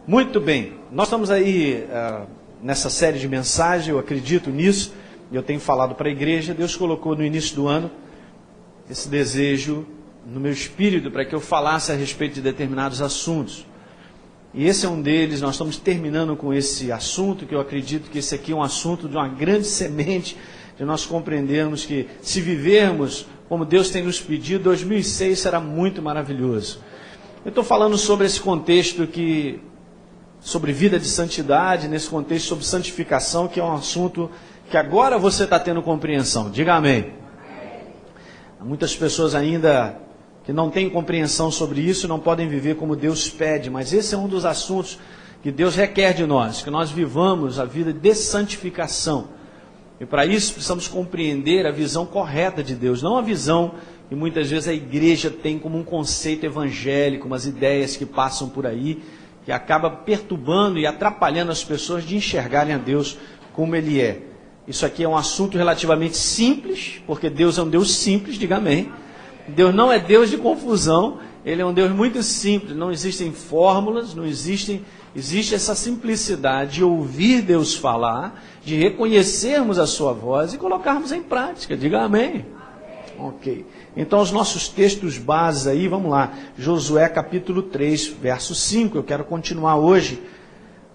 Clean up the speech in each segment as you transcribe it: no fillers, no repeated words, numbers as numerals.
Muito bem, nós estamos aí nessa série de mensagens, eu acredito nisso, e eu tenho falado para a igreja. Deus colocou no início do ano esse desejo no meu espírito para que eu falasse a respeito de determinados assuntos. E esse é um deles. Nós estamos terminando com esse assunto, que eu acredito que esse aqui é um assunto de uma grande semente, de nós compreendermos que se vivermos como Deus tem nos pedido, 2006 será muito maravilhoso. Eu estou falando sobre esse contexto sobre vida de santidade, nesse contexto sobre santificação, que é um assunto que agora você está tendo compreensão. Diga amém. Há muitas pessoas ainda que não têm compreensão sobre isso, não podem viver como Deus pede, mas esse é um dos assuntos que Deus requer de nós, que nós vivamos a vida de santificação. E para isso precisamos compreender a visão correta de Deus, não a visão que muitas vezes a igreja tem como um conceito evangélico, umas ideias que passam por aí, que acaba perturbando e atrapalhando as pessoas de enxergarem a Deus como Ele é. Isso aqui é um assunto relativamente simples, porque Deus é um Deus simples, diga amém. Deus não é Deus de confusão, Ele é um Deus muito simples, não existem fórmulas, existe essa simplicidade de ouvir Deus falar, de reconhecermos a sua voz e colocarmos em prática, diga amém. Ok, então os nossos textos bases aí, vamos lá, Josué capítulo 3, verso 5, eu quero continuar hoje,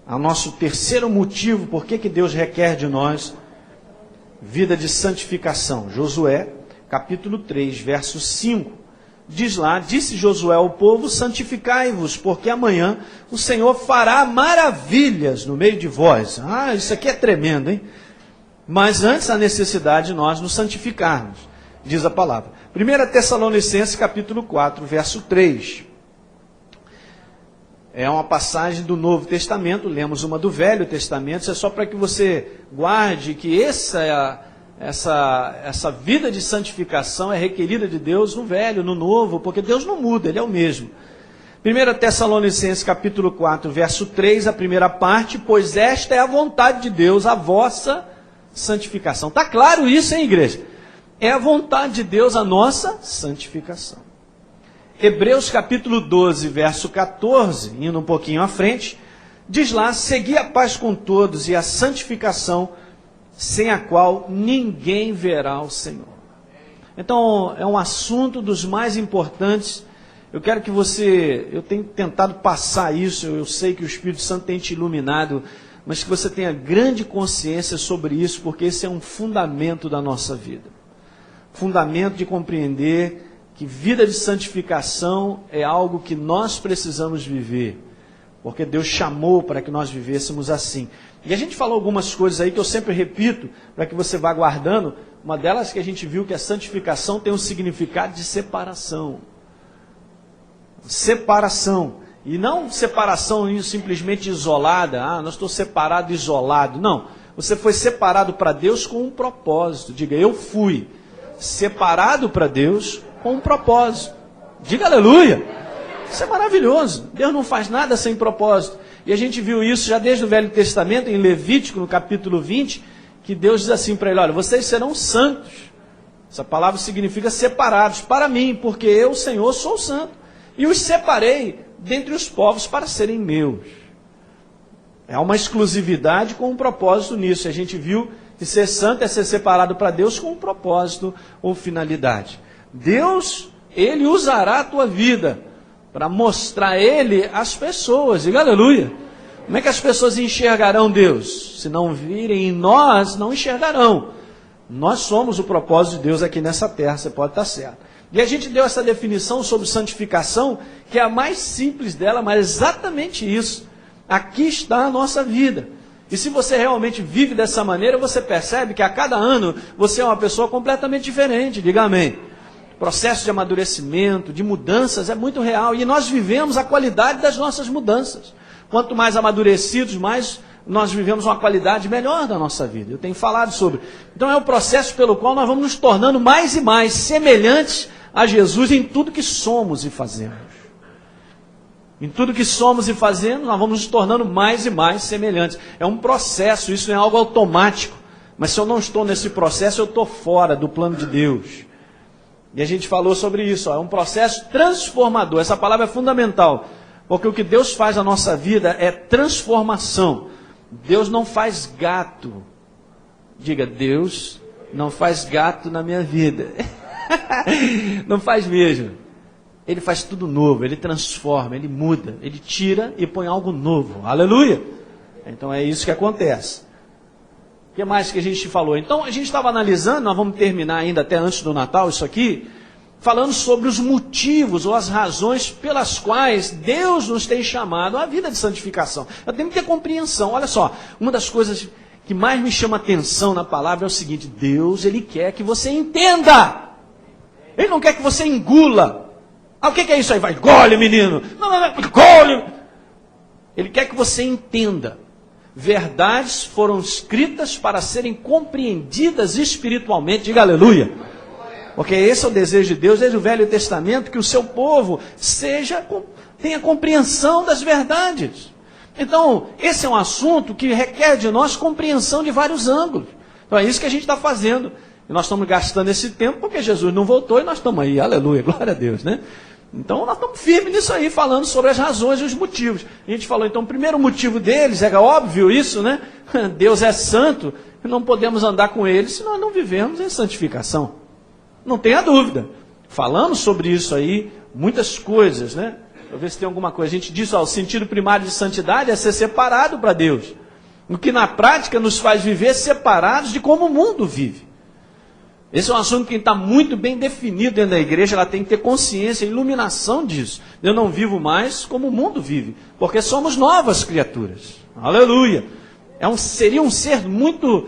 o nosso terceiro motivo, por que Deus requer de nós vida de santificação. Josué capítulo 3, verso 5, diz lá, disse Josué ao povo, santificai-vos, porque amanhã o Senhor fará maravilhas no meio de vós. Isso aqui é tremendo, hein? Mas antes a necessidade de nós nos santificarmos. Diz a palavra. 1 Tessalonicenses capítulo 4, verso 3. É uma passagem do Novo Testamento, lemos uma do Velho Testamento, isso é só para que você guarde que essa vida de santificação é requerida de Deus no Velho, no Novo, porque Deus não muda, Ele é o mesmo. 1 Tessalonicenses capítulo 4, verso 3, a primeira parte, pois esta é a vontade de Deus, a vossa santificação. Está claro isso, hein, igreja? É a vontade de Deus a nossa santificação. Hebreus capítulo 12, verso 14, indo um pouquinho à frente, diz lá, segui a paz com todos e a santificação, sem a qual ninguém verá o Senhor. Então, é um assunto dos mais importantes. Eu quero que eu tenho tentado passar isso, eu sei que o Espírito Santo tem te iluminado, mas que você tenha grande consciência sobre isso, porque esse é um fundamento da nossa vida. Fundamento de compreender que vida de santificação é algo que nós precisamos viver, porque Deus chamou para que nós vivêssemos assim. E a gente falou algumas coisas aí que eu sempre repito, para que você vá guardando. Uma delas que a gente viu que a santificação tem um significado de separação. Separação. E não separação simplesmente isolada. Nós estou separado, isolado. Não. Você foi separado para Deus com um propósito. Diga, eu fui separado para Deus com um propósito. Diga aleluia. Isso é maravilhoso. Deus não faz nada sem propósito. E a gente viu isso já desde o Velho Testamento, em Levítico, no capítulo 20, que Deus diz assim para ele, olha, vocês serão santos. Essa palavra significa separados para mim, porque eu, Senhor, sou santo. E os separei dentre os povos para serem meus. É uma exclusividade com um propósito nisso. A gente viu que ser santo é ser separado para Deus com um propósito ou finalidade. Deus, Ele usará a tua vida para mostrar Ele às pessoas. Diga aleluia. Como é que as pessoas enxergarão Deus? Se não virem em nós, não enxergarão. Nós somos o propósito de Deus aqui nessa terra, você pode estar certo. E a gente deu essa definição sobre santificação, que é a mais simples dela, mas exatamente isso. Aqui está a nossa vida. E se você realmente vive dessa maneira, você percebe que a cada ano você é uma pessoa completamente diferente. Diga amém. O processo de amadurecimento, de mudanças é muito real. E nós vivemos a qualidade das nossas mudanças. Quanto mais amadurecidos, mais nós vivemos uma qualidade melhor da nossa vida. Eu tenho falado sobre. Então é o processo pelo qual nós vamos nos tornando mais e mais semelhantes a Jesus em tudo que somos e fazemos. Em tudo que somos e fazemos, nós vamos nos tornando mais e mais semelhantes. É um processo, isso não é algo automático. Mas se eu não estou nesse processo, eu estou fora do plano de Deus. E a gente falou sobre isso, é um processo transformador. Essa palavra é fundamental. Porque o que Deus faz na nossa vida é transformação. Deus não faz gato. Diga, Deus não faz gato na minha vida. Não faz mesmo. Ele faz tudo novo, Ele transforma, Ele muda, Ele tira e põe algo novo. Aleluia! Então é isso que acontece. O que mais que a gente falou? Então a gente estava analisando, nós vamos terminar ainda até antes do Natal isso aqui, falando sobre os motivos ou as razões pelas quais Deus nos tem chamado à vida de santificação. Eu tenho que ter compreensão. Olha só, uma das coisas que mais me chama atenção na palavra é o seguinte: Deus, Ele quer que você entenda. Ele não quer que você engula. Ah, o que é isso aí? Vai, engole, menino. Não, engole. Ele quer que você entenda. Verdades foram escritas para serem compreendidas espiritualmente. Diga aleluia. Porque esse é o desejo de Deus desde o Velho Testamento, que o seu povo tenha compreensão das verdades. Então, esse é um assunto que requer de nós compreensão de vários ângulos. Então é isso que a gente está fazendo. E nós estamos gastando esse tempo porque Jesus não voltou e nós estamos aí, aleluia, glória a Deus, né? Então nós estamos firmes nisso aí, falando sobre as razões e os motivos. A gente falou, então, o primeiro motivo deles, é óbvio isso, né? Deus é santo e não podemos andar com Ele se nós não vivemos em santificação. Não tenha dúvida. Falamos sobre isso aí, muitas coisas, né? Para ver se tem alguma coisa. A gente diz, ó, o sentido primário de santidade é ser separado para Deus. O que na prática nos faz viver separados de como o mundo vive. Esse é um assunto que está muito bem definido dentro da igreja, ela tem que ter consciência, iluminação disso. Eu não vivo mais como o mundo vive, porque somos novas criaturas. Aleluia! Seria um ser muito,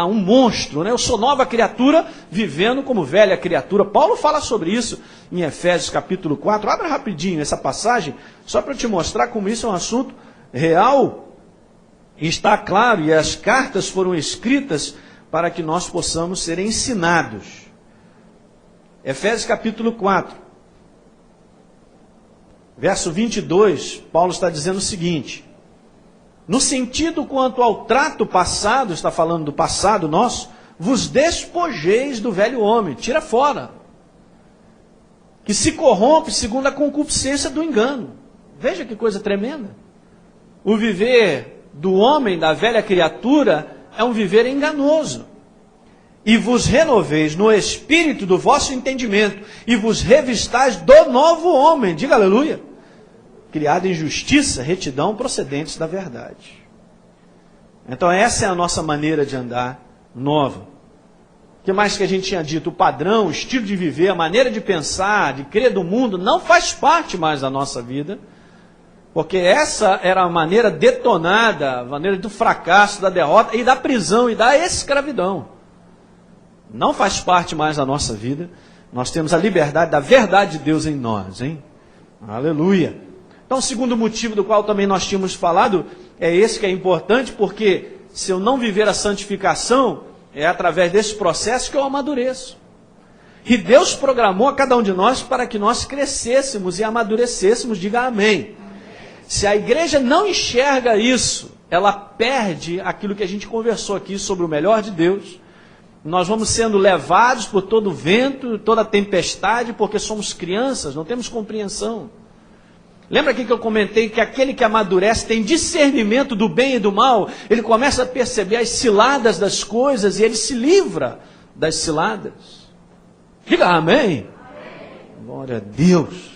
um monstro, né? Eu sou nova criatura, vivendo como velha criatura. Paulo fala sobre isso em Efésios capítulo 4. Abra rapidinho essa passagem, só para eu te mostrar como isso é um assunto real. E está claro, e as cartas foram escritas para que nós possamos ser ensinados. Efésios capítulo 4, verso 22, Paulo está dizendo o seguinte: no sentido quanto ao trato passado, está falando do passado nosso, vos despojeis do velho homem, tira fora, que se corrompe segundo a concupiscência do engano. Veja que coisa tremenda. O viver do homem, da velha criatura, é um viver enganoso. E vos renoveis no espírito do vosso entendimento, e vos revistais do novo homem, diga aleluia, criado em justiça, retidão, procedentes da verdade. Então essa é a nossa maneira de andar nova. O que mais que a gente tinha dito? O padrão, o estilo de viver, a maneira de pensar, de crer do mundo, não faz parte mais da nossa vida. Porque essa era a maneira detonada, a maneira do fracasso, da derrota e da prisão e da escravidão. Não faz parte mais da nossa vida. Nós temos a liberdade da verdade de Deus em nós, hein? Aleluia. Então, o segundo motivo do qual também nós tínhamos falado é esse que é importante, porque se eu não viver a santificação, é através desse processo que eu amadureço. E Deus programou a cada um de nós para que nós crescêssemos e amadurecêssemos, diga amém. Se a igreja não enxerga isso, ela perde aquilo que a gente conversou aqui sobre o melhor de Deus. Nós vamos sendo levados por todo o vento, toda a tempestade, porque somos crianças, não temos compreensão. Lembra aqui que eu comentei que aquele que amadurece tem discernimento do bem e do mal, ele começa a perceber as ciladas das coisas e ele se livra das ciladas. Diga amém. Glória a Deus.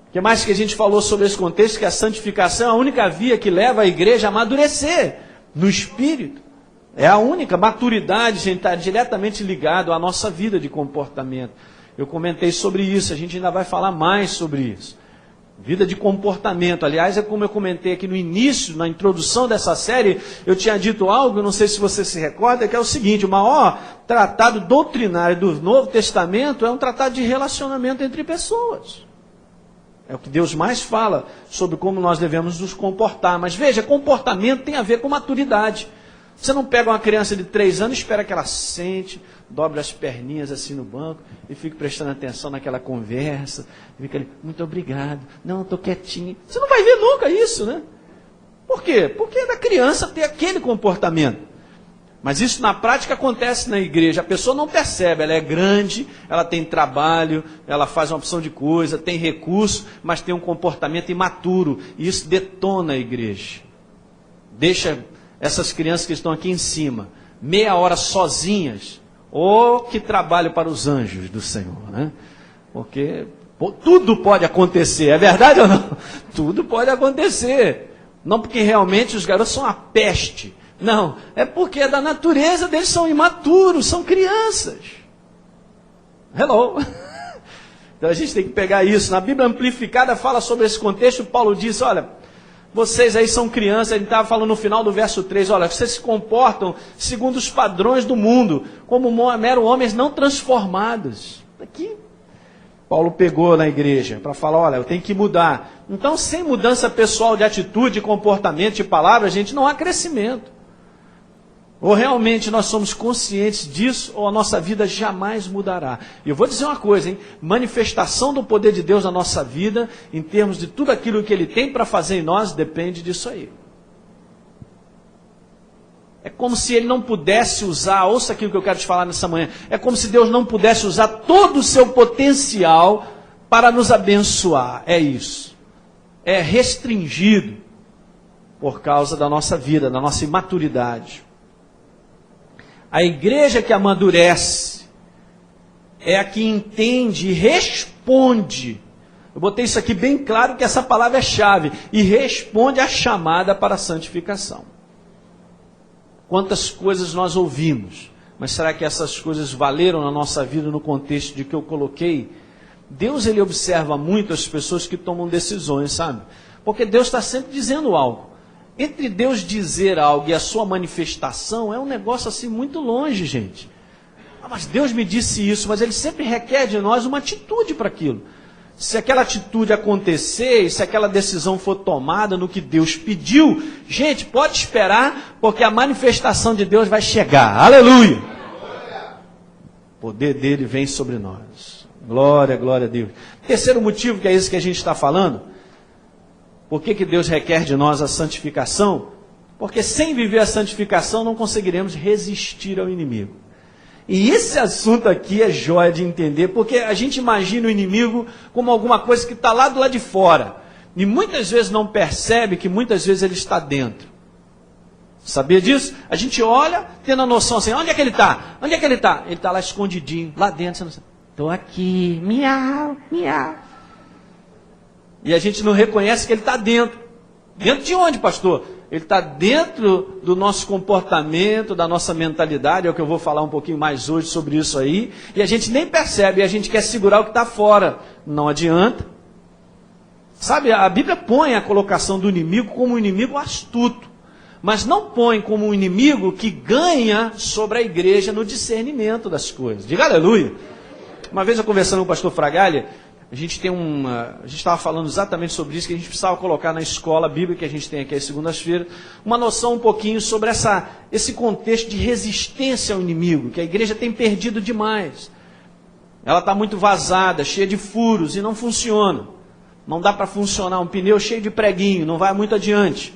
O que mais que a gente falou sobre esse contexto? Que a santificação é a única via que leva a igreja a amadurecer no espírito. É a única maturidade, gente, está diretamente ligado à nossa vida de comportamento. Eu comentei sobre isso, a gente ainda vai falar mais sobre isso. Vida de comportamento. Aliás, é como eu comentei aqui no início, na introdução dessa série, eu tinha dito algo, não sei se você se recorda, que é o seguinte: o maior tratado doutrinário do Novo Testamento é um tratado de relacionamento entre pessoas. É o que Deus mais fala sobre como nós devemos nos comportar. Mas veja, comportamento tem a ver com maturidade. Você não pega uma criança de 3 anos e espera que ela sente, dobre as perninhas assim no banco e fique prestando atenção naquela conversa. Fica ali, muito obrigado, não, estou quietinho. Você não vai ver nunca isso, né? Por quê? Porque é da criança ter aquele comportamento. Mas isso na prática acontece na igreja. A pessoa não percebe, ela é grande, ela tem trabalho, ela faz uma opção de coisa, tem recurso, mas tem um comportamento imaturo. E isso detona a igreja. Deixa essas crianças que estão aqui em cima, meia hora sozinhas. Oh, que trabalho para os anjos do Senhor, né? Porque tudo pode acontecer, é verdade ou não? Tudo pode acontecer. Não porque realmente os garotos são uma peste. Não, é porque da natureza deles são imaturos, são crianças. Hello. Então a gente tem que pegar isso. Na Bíblia Amplificada fala sobre esse contexto. Paulo diz, olha, vocês aí são crianças. Ele estava falando no final do verso 3, olha, vocês se comportam segundo os padrões do mundo, como mero homens não transformados. Aqui Paulo pegou na igreja para falar, olha, eu tenho que mudar. Então, sem mudança pessoal de atitude, de comportamento, de palavra, gente, não há crescimento. Ou realmente nós somos conscientes disso, ou a nossa vida jamais mudará. E eu vou dizer uma coisa, hein? Manifestação do poder de Deus na nossa vida, em termos de tudo aquilo que Ele tem para fazer em nós, depende disso aí. É como se Ele não pudesse usar, ouça aquilo que eu quero te falar nessa manhã, é como se Deus não pudesse usar todo o seu potencial para nos abençoar. É isso. É restringido por causa da nossa vida, da nossa imaturidade. A igreja que amadurece é a que entende e responde. Eu botei isso aqui bem claro que essa palavra é chave. E responde à chamada para a santificação. Quantas coisas nós ouvimos, mas será que essas coisas valeram na nossa vida no contexto de que eu coloquei? Deus, Ele observa muito as pessoas que tomam decisões, sabe? Porque Deus está sempre dizendo algo. Entre Deus dizer algo e a sua manifestação é um negócio assim muito longe, gente. Ah, mas Deus me disse isso, mas Ele sempre requer de nós uma atitude para aquilo. Se aquela atitude acontecer, se aquela decisão for tomada no que Deus pediu, gente, pode esperar, porque a manifestação de Deus vai chegar. Aleluia! O poder dele vem sobre nós. Glória, glória a Deus. Terceiro motivo, que é isso que a gente está falando. Por que Deus requer de nós a santificação? Porque sem viver a santificação não conseguiremos resistir ao inimigo. E esse assunto aqui é jóia de entender, porque a gente imagina o inimigo como alguma coisa que está lá do lado de fora. E muitas vezes não percebe que muitas vezes ele está dentro. Sabia disso? A gente olha, tendo a noção assim, onde é que ele está? Onde é que ele está? Ele está lá escondidinho, lá dentro. Você não sabe. Estou aqui, miau, miau. E a gente não reconhece que ele está dentro. Dentro de onde, pastor? Ele está dentro do nosso comportamento, da nossa mentalidade, é o que eu vou falar um pouquinho mais hoje sobre isso aí, e a gente nem percebe, e a gente quer segurar o que está fora. Não adianta. Sabe, a Bíblia põe a colocação do inimigo como um inimigo astuto, mas não põe como um inimigo que ganha sobre a igreja no discernimento das coisas. Diga aleluia. Uma vez eu conversando com o pastor Fragalha, a gente estava falando exatamente sobre isso, que a gente precisava colocar na escola bíblica que a gente tem aqui às segundas-feiras, uma noção um pouquinho sobre esse contexto de resistência ao inimigo, que a igreja tem perdido demais. Ela está muito vazada, cheia de furos e não funciona. Não dá para funcionar, um pneu cheio de preguinho, não vai muito adiante.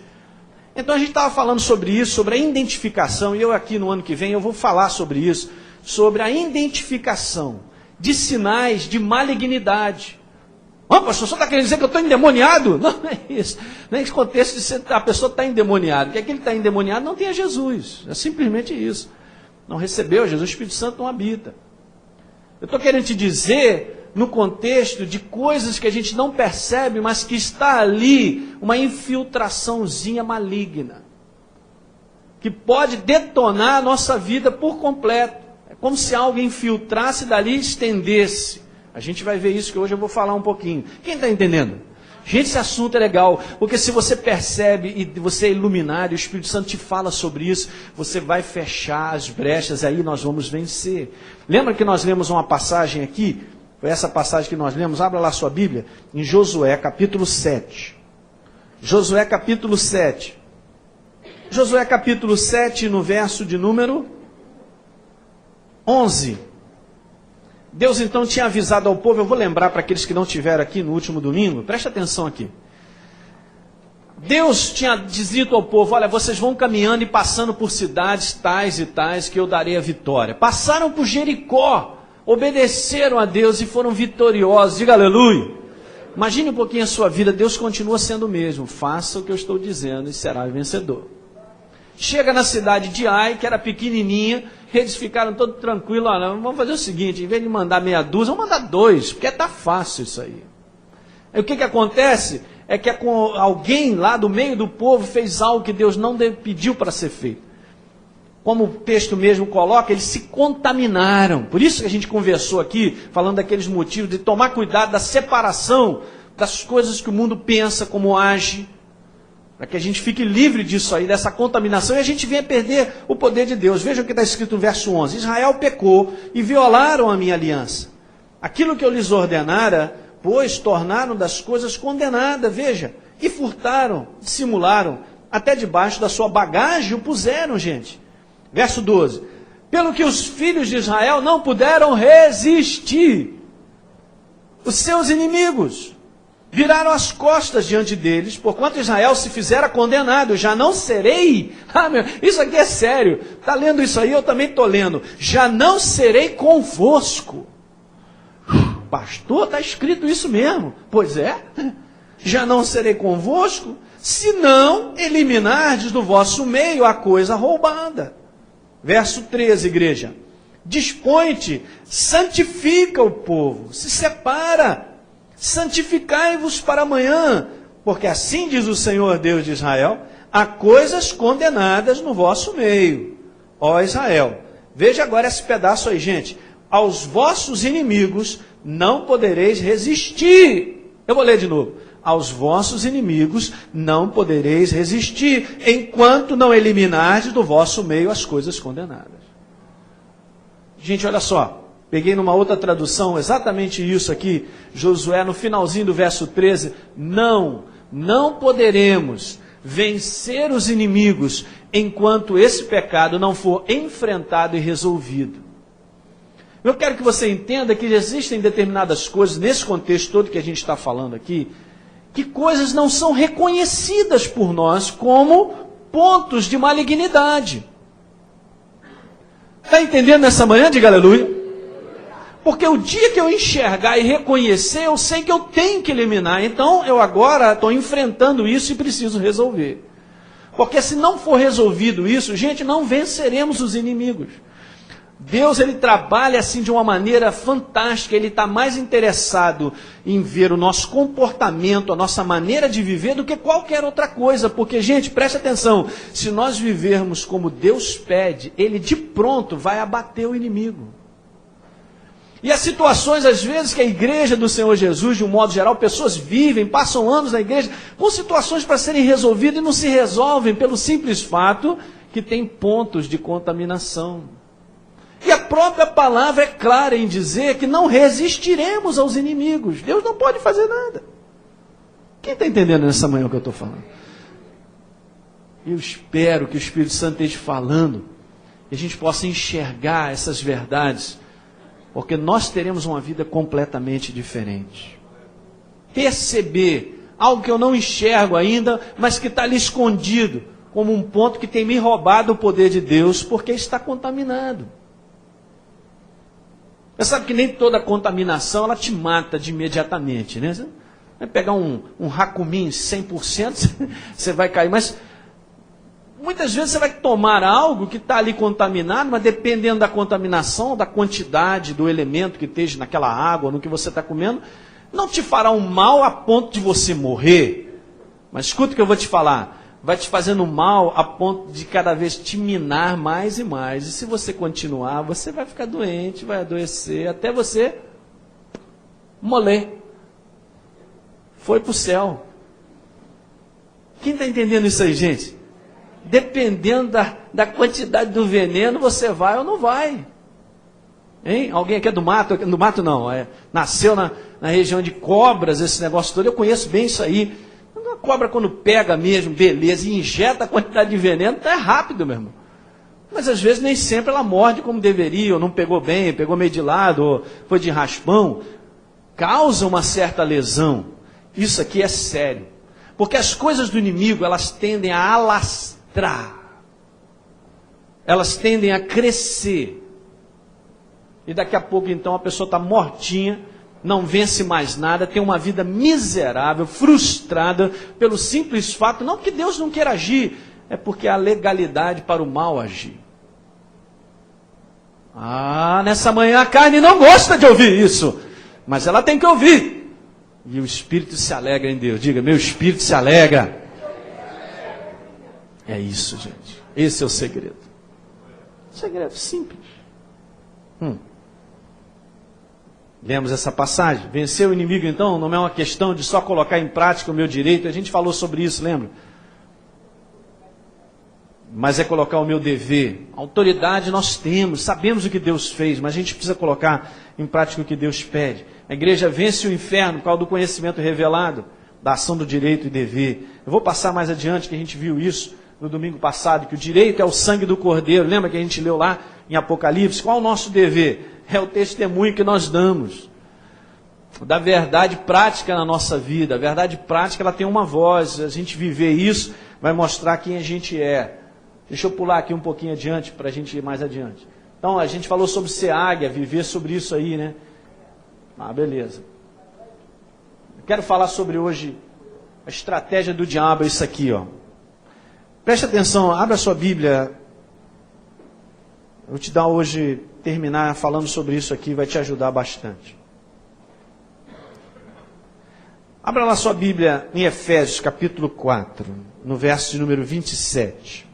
Então a gente estava falando sobre isso, sobre a identificação, e eu aqui no ano que vem eu vou falar sobre isso, sobre a identificação de sinais de malignidade. Pastor, você está querendo dizer que eu estou endemoniado? Não é isso. Não é esse contexto de ser, a pessoa está endemoniada. Que aquele que está endemoniado não tem a Jesus. É simplesmente isso. Não recebeu Jesus, o Espírito Santo não habita. Eu estou querendo te dizer, no contexto de coisas que a gente não percebe, mas que está ali uma infiltraçãozinha maligna, que pode detonar a nossa vida por completo. É como se algo infiltrasse dali e estendesse. A gente vai ver isso que hoje eu vou falar um pouquinho. Quem está entendendo? Gente, esse assunto é legal, porque se você percebe e você é iluminado, e o Espírito Santo te fala sobre isso, você vai fechar as brechas, aí nós vamos vencer. Lembra que nós lemos uma passagem aqui? Foi essa passagem que nós lemos, abra lá sua Bíblia, em Josué capítulo 7. Josué capítulo 7. Josué capítulo 7, no verso de número 11. Deus então tinha avisado ao povo, eu vou lembrar para aqueles que não estiveram aqui no último domingo, preste atenção aqui. Deus tinha dito ao povo, olha, vocês vão caminhando e passando por cidades tais e tais que eu darei a vitória. Passaram por Jericó, obedeceram a Deus e foram vitoriosos. Diga aleluia. Imagine um pouquinho a sua vida, Deus continua sendo o mesmo. Faça o que eu estou dizendo e será vencedor. Chega na cidade de Ai, que era pequenininha, eles ficaram todos tranquilos, olha, vamos fazer o seguinte, em vez de mandar meia dúzia, vamos mandar 2, porque está fácil isso aí. Aí o que acontece? É que alguém lá do meio do povo fez algo que Deus não pediu para ser feito. Como o texto mesmo coloca, eles se contaminaram. Por isso que a gente conversou aqui, falando daqueles motivos de tomar cuidado da separação das coisas que o mundo pensa, como age, para que a gente fique livre disso aí, dessa contaminação, e a gente venha perder o poder de Deus. Veja o que está escrito no verso 11. Israel pecou e violaram a minha aliança. Aquilo que eu lhes ordenara, pois tornaram das coisas condenadas, veja, e furtaram, dissimularam, até debaixo da sua bagagem o puseram, gente. Verso 12, pelo que os filhos de Israel não puderam resistir, os seus inimigos viraram as costas diante deles, porquanto Israel se fizera condenado, já não serei, isso aqui é sério, está lendo isso aí, eu também estou lendo, já não serei convosco. Pastor, está escrito isso mesmo. Pois é, já não serei convosco, se não eliminardes do vosso meio a coisa roubada. Verso 13, igreja. Dispõe-te, santifica o povo, se separa, santificai-vos para amanhã, porque assim diz o Senhor Deus de Israel, há coisas condenadas no vosso meio, ó Israel. Veja agora esse pedaço aí, gente. Aos vossos inimigos não podereis resistir. Eu vou ler de novo. Aos vossos inimigos não podereis resistir, enquanto não eliminardes do vosso meio as coisas condenadas. Gente, olha só. Peguei numa outra tradução exatamente isso aqui. Josué, no finalzinho do verso 13. Não poderemos vencer os inimigos enquanto esse pecado não for enfrentado e resolvido. Eu quero que você entenda que existem determinadas coisas, nesse contexto todo que a gente está falando aqui, que coisas não são reconhecidas por nós como pontos de malignidade. Está entendendo nessa manhã? Diga aleluia. Porque o dia que eu enxergar e reconhecer, eu sei que eu tenho que eliminar. Então, eu agora estou enfrentando isso e preciso resolver. Porque se não for resolvido isso, gente, não venceremos os inimigos. Deus, ele trabalha assim de uma maneira fantástica, ele está mais interessado em ver o nosso comportamento, a nossa maneira de viver do que qualquer outra coisa, porque, gente, preste atenção, se nós vivermos como Deus pede, ele de pronto vai abater o inimigo. E as situações, às vezes, que a igreja do Senhor Jesus, de um modo geral, pessoas vivem, passam anos na igreja, com situações para serem resolvidas e não se resolvem pelo simples fato que tem pontos de contaminação. E a própria palavra é clara em dizer que não resistiremos aos inimigos. Deus não pode fazer nada. Quem está entendendo nessa manhã o que eu estou falando? Eu espero que o Espírito Santo esteja falando e a gente possa enxergar essas verdades, porque nós teremos uma vida completamente diferente. Perceber algo que eu não enxergo ainda, mas que está ali escondido, como um ponto que tem me roubado o poder de Deus, porque está contaminado. Você sabe que nem toda contaminação ela te mata de imediatamente, né? Você vai pegar um Racumin 100%, você vai cair, mas muitas vezes você vai tomar algo que está ali contaminado, mas dependendo da contaminação, da quantidade, do elemento que esteja naquela água, no que você está comendo, não te fará um mal a ponto de você morrer. Mas escuta o que eu vou te falar. Vai te fazendo mal a ponto de cada vez te minar mais e mais. E se você continuar, você vai ficar doente, vai adoecer, até você morrer. Foi para o céu. Quem está entendendo isso aí, gente? Dependendo da quantidade do veneno, você vai ou não vai. Hein? Alguém aqui é do mato? Do mato não, nasceu na região de Cobras, esse negócio todo. Eu conheço bem isso aí. A cobra, quando pega mesmo, beleza, e injeta a quantidade de veneno, é rápido, meu irmão. Mas às vezes nem sempre ela morde como deveria, ou não pegou bem, pegou meio de lado, ou foi de raspão. Causa uma certa lesão. Isso aqui é sério. Porque as coisas do inimigo, elas tendem a alastrar. Elas tendem a crescer. E daqui a pouco, então, a pessoa está mortinha, não vence mais nada, tem uma vida miserável, frustrada, pelo simples fato, não que Deus não queira agir, é porque há legalidade para o mal agir. Nessa manhã a carne não gosta de ouvir isso, mas ela tem que ouvir. E o Espírito se alegra em Deus. Diga, meu Espírito se alegra. É isso, gente. Esse é o segredo. Segredo simples. Lemos essa passagem. Vencer o inimigo, então, não é uma questão de só colocar em prática o meu direito. A gente falou sobre isso, lembra? Mas é colocar o meu dever. Autoridade nós temos, sabemos o que Deus fez, mas a gente precisa colocar em prática o que Deus pede. A igreja vence o inferno por causa do conhecimento revelado, da ação do direito e dever. Eu vou passar mais adiante, que a gente viu isso no domingo passado, que o direito é o sangue do Cordeiro. Lembra que a gente leu lá em Apocalipse? Qual é o nosso dever? É o testemunho que nós damos da verdade prática na nossa vida. A verdade prática, ela tem uma voz. A gente viver isso vai mostrar quem a gente é. Deixa eu pular aqui um pouquinho adiante para a gente ir mais adiante. Então, a gente falou sobre ser águia, viver sobre isso aí, né? Beleza. Eu quero falar sobre hoje a estratégia do diabo, isso aqui, ó. Preste atenção, abra a sua Bíblia. Eu vou te dar hoje, terminar falando sobre isso aqui, vai te ajudar bastante. Abra lá sua Bíblia em Efésios, capítulo 4, no verso de número 27.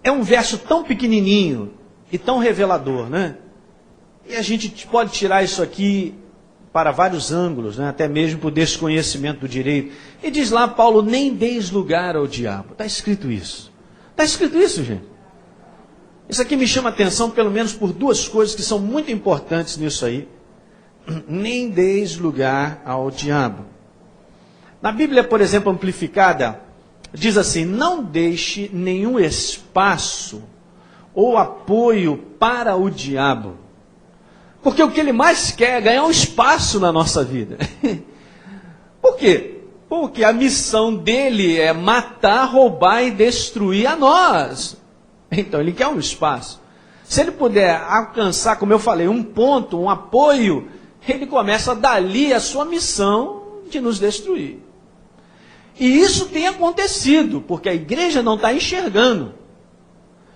É um verso tão pequenininho e tão revelador, né? E a gente pode tirar isso aqui para vários ângulos, né? Até mesmo por desconhecimento do direito. E diz lá, Paulo, nem deis lugar ao diabo. Está escrito isso. Está escrito isso, gente. Isso aqui me chama a atenção, pelo menos por duas coisas que são muito importantes nisso aí. Nem deis lugar ao diabo. Na Bíblia, por exemplo, amplificada, diz assim, não deixe nenhum espaço ou apoio para o diabo. Porque o que ele mais quer é ganhar um espaço na nossa vida. Por quê? Porque a missão dele é matar, roubar e destruir a nós. Então ele quer um espaço. Se ele puder alcançar, como eu falei, um ponto, um apoio, ele começa dali a sua missão de nos destruir. E isso tem acontecido, porque a igreja não está enxergando.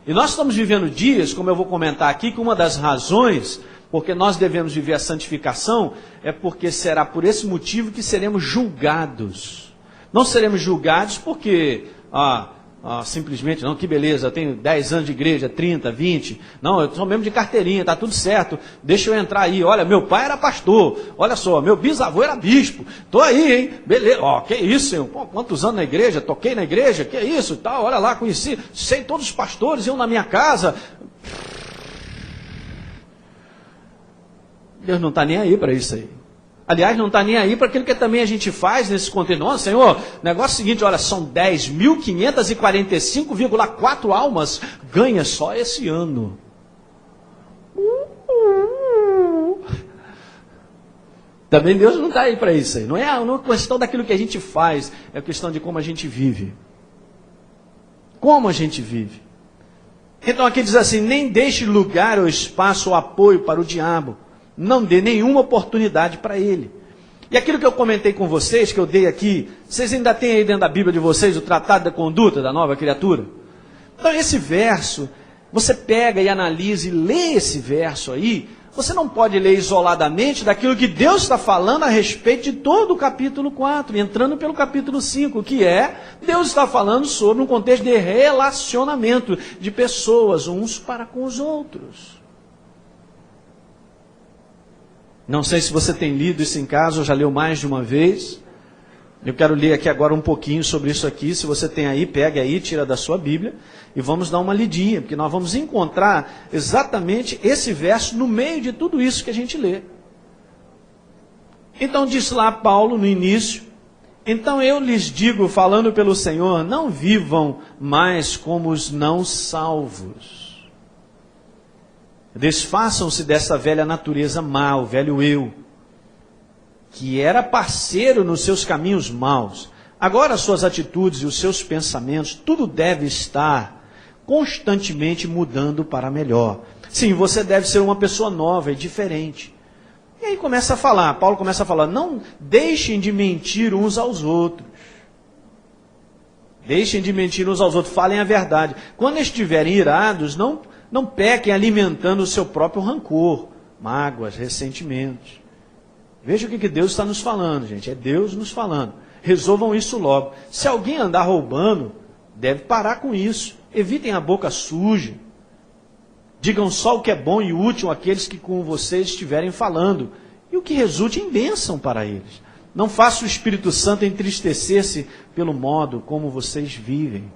E nós estamos vivendo dias, como eu vou comentar aqui, que uma das razões porque nós devemos viver a santificação é porque será por esse motivo que seremos julgados. Não seremos julgados porque... simplesmente, não, que beleza, eu tenho 10 anos de igreja, 30, 20, não, eu sou mesmo de carteirinha, está tudo certo, deixa eu entrar aí, olha, meu pai era pastor, olha só, meu bisavô era bispo, estou aí, hein, beleza, que isso, senhor, quantos anos na igreja, toquei na igreja, que isso, tal, olha lá, conheci, sei todos os pastores, iam na minha casa. Deus não está nem aí para isso aí. Aliás, não está nem aí para aquilo que também a gente faz nesse conteúdo. Nossa, Senhor, negócio seguinte, olha, são 10.545,4 almas, ganha só esse ano. Também Deus não está aí para isso aí. Não é uma questão daquilo que a gente faz, é a questão de como a gente vive. Como a gente vive. Então aqui diz assim, nem deixe lugar ou espaço ou apoio para o diabo. Não dê nenhuma oportunidade para ele. E aquilo que eu comentei com vocês, que eu dei aqui, vocês ainda têm aí dentro da Bíblia de vocês o Tratado da Conduta da Nova Criatura? Então esse verso, você pega e analisa e lê esse verso aí, você não pode ler isoladamente daquilo que Deus está falando a respeito de todo o capítulo 4, entrando pelo capítulo 5, que é, Deus está falando sobre um contexto de relacionamento de pessoas, uns para com os outros. Não sei se você tem lido isso em casa, ou já leu mais de uma vez. Eu quero ler aqui agora um pouquinho sobre isso aqui. Se você tem aí, pega aí, tira da sua Bíblia e vamos dar uma lidinha, porque nós vamos encontrar exatamente esse verso no meio de tudo isso que a gente lê. Então diz lá Paulo no início, então eu lhes digo, falando pelo Senhor, não vivam mais como os não salvos. Desfaçam-se dessa velha natureza má, o velho eu. que era parceiro nos seus caminhos maus. Agora as suas atitudes e os seus pensamentos, tudo deve estar constantemente mudando para melhor. Sim, você deve ser uma pessoa nova e diferente. E aí começa a falar, Paulo começa a falar, não deixem de mentir uns aos outros. Deixem de mentir uns aos outros, falem a verdade. Quando estiverem irados, não pequem alimentando o seu próprio rancor, mágoas, ressentimentos. Veja o que Deus está nos falando, gente. É Deus nos falando. Resolvam isso logo. Se alguém andar roubando, deve parar com isso. Evitem a boca suja. Digam só o que é bom e útil àqueles que com vocês estiverem falando, e o que resulte em bênção para eles. Não faça o Espírito Santo entristecer-se pelo modo como vocês vivem.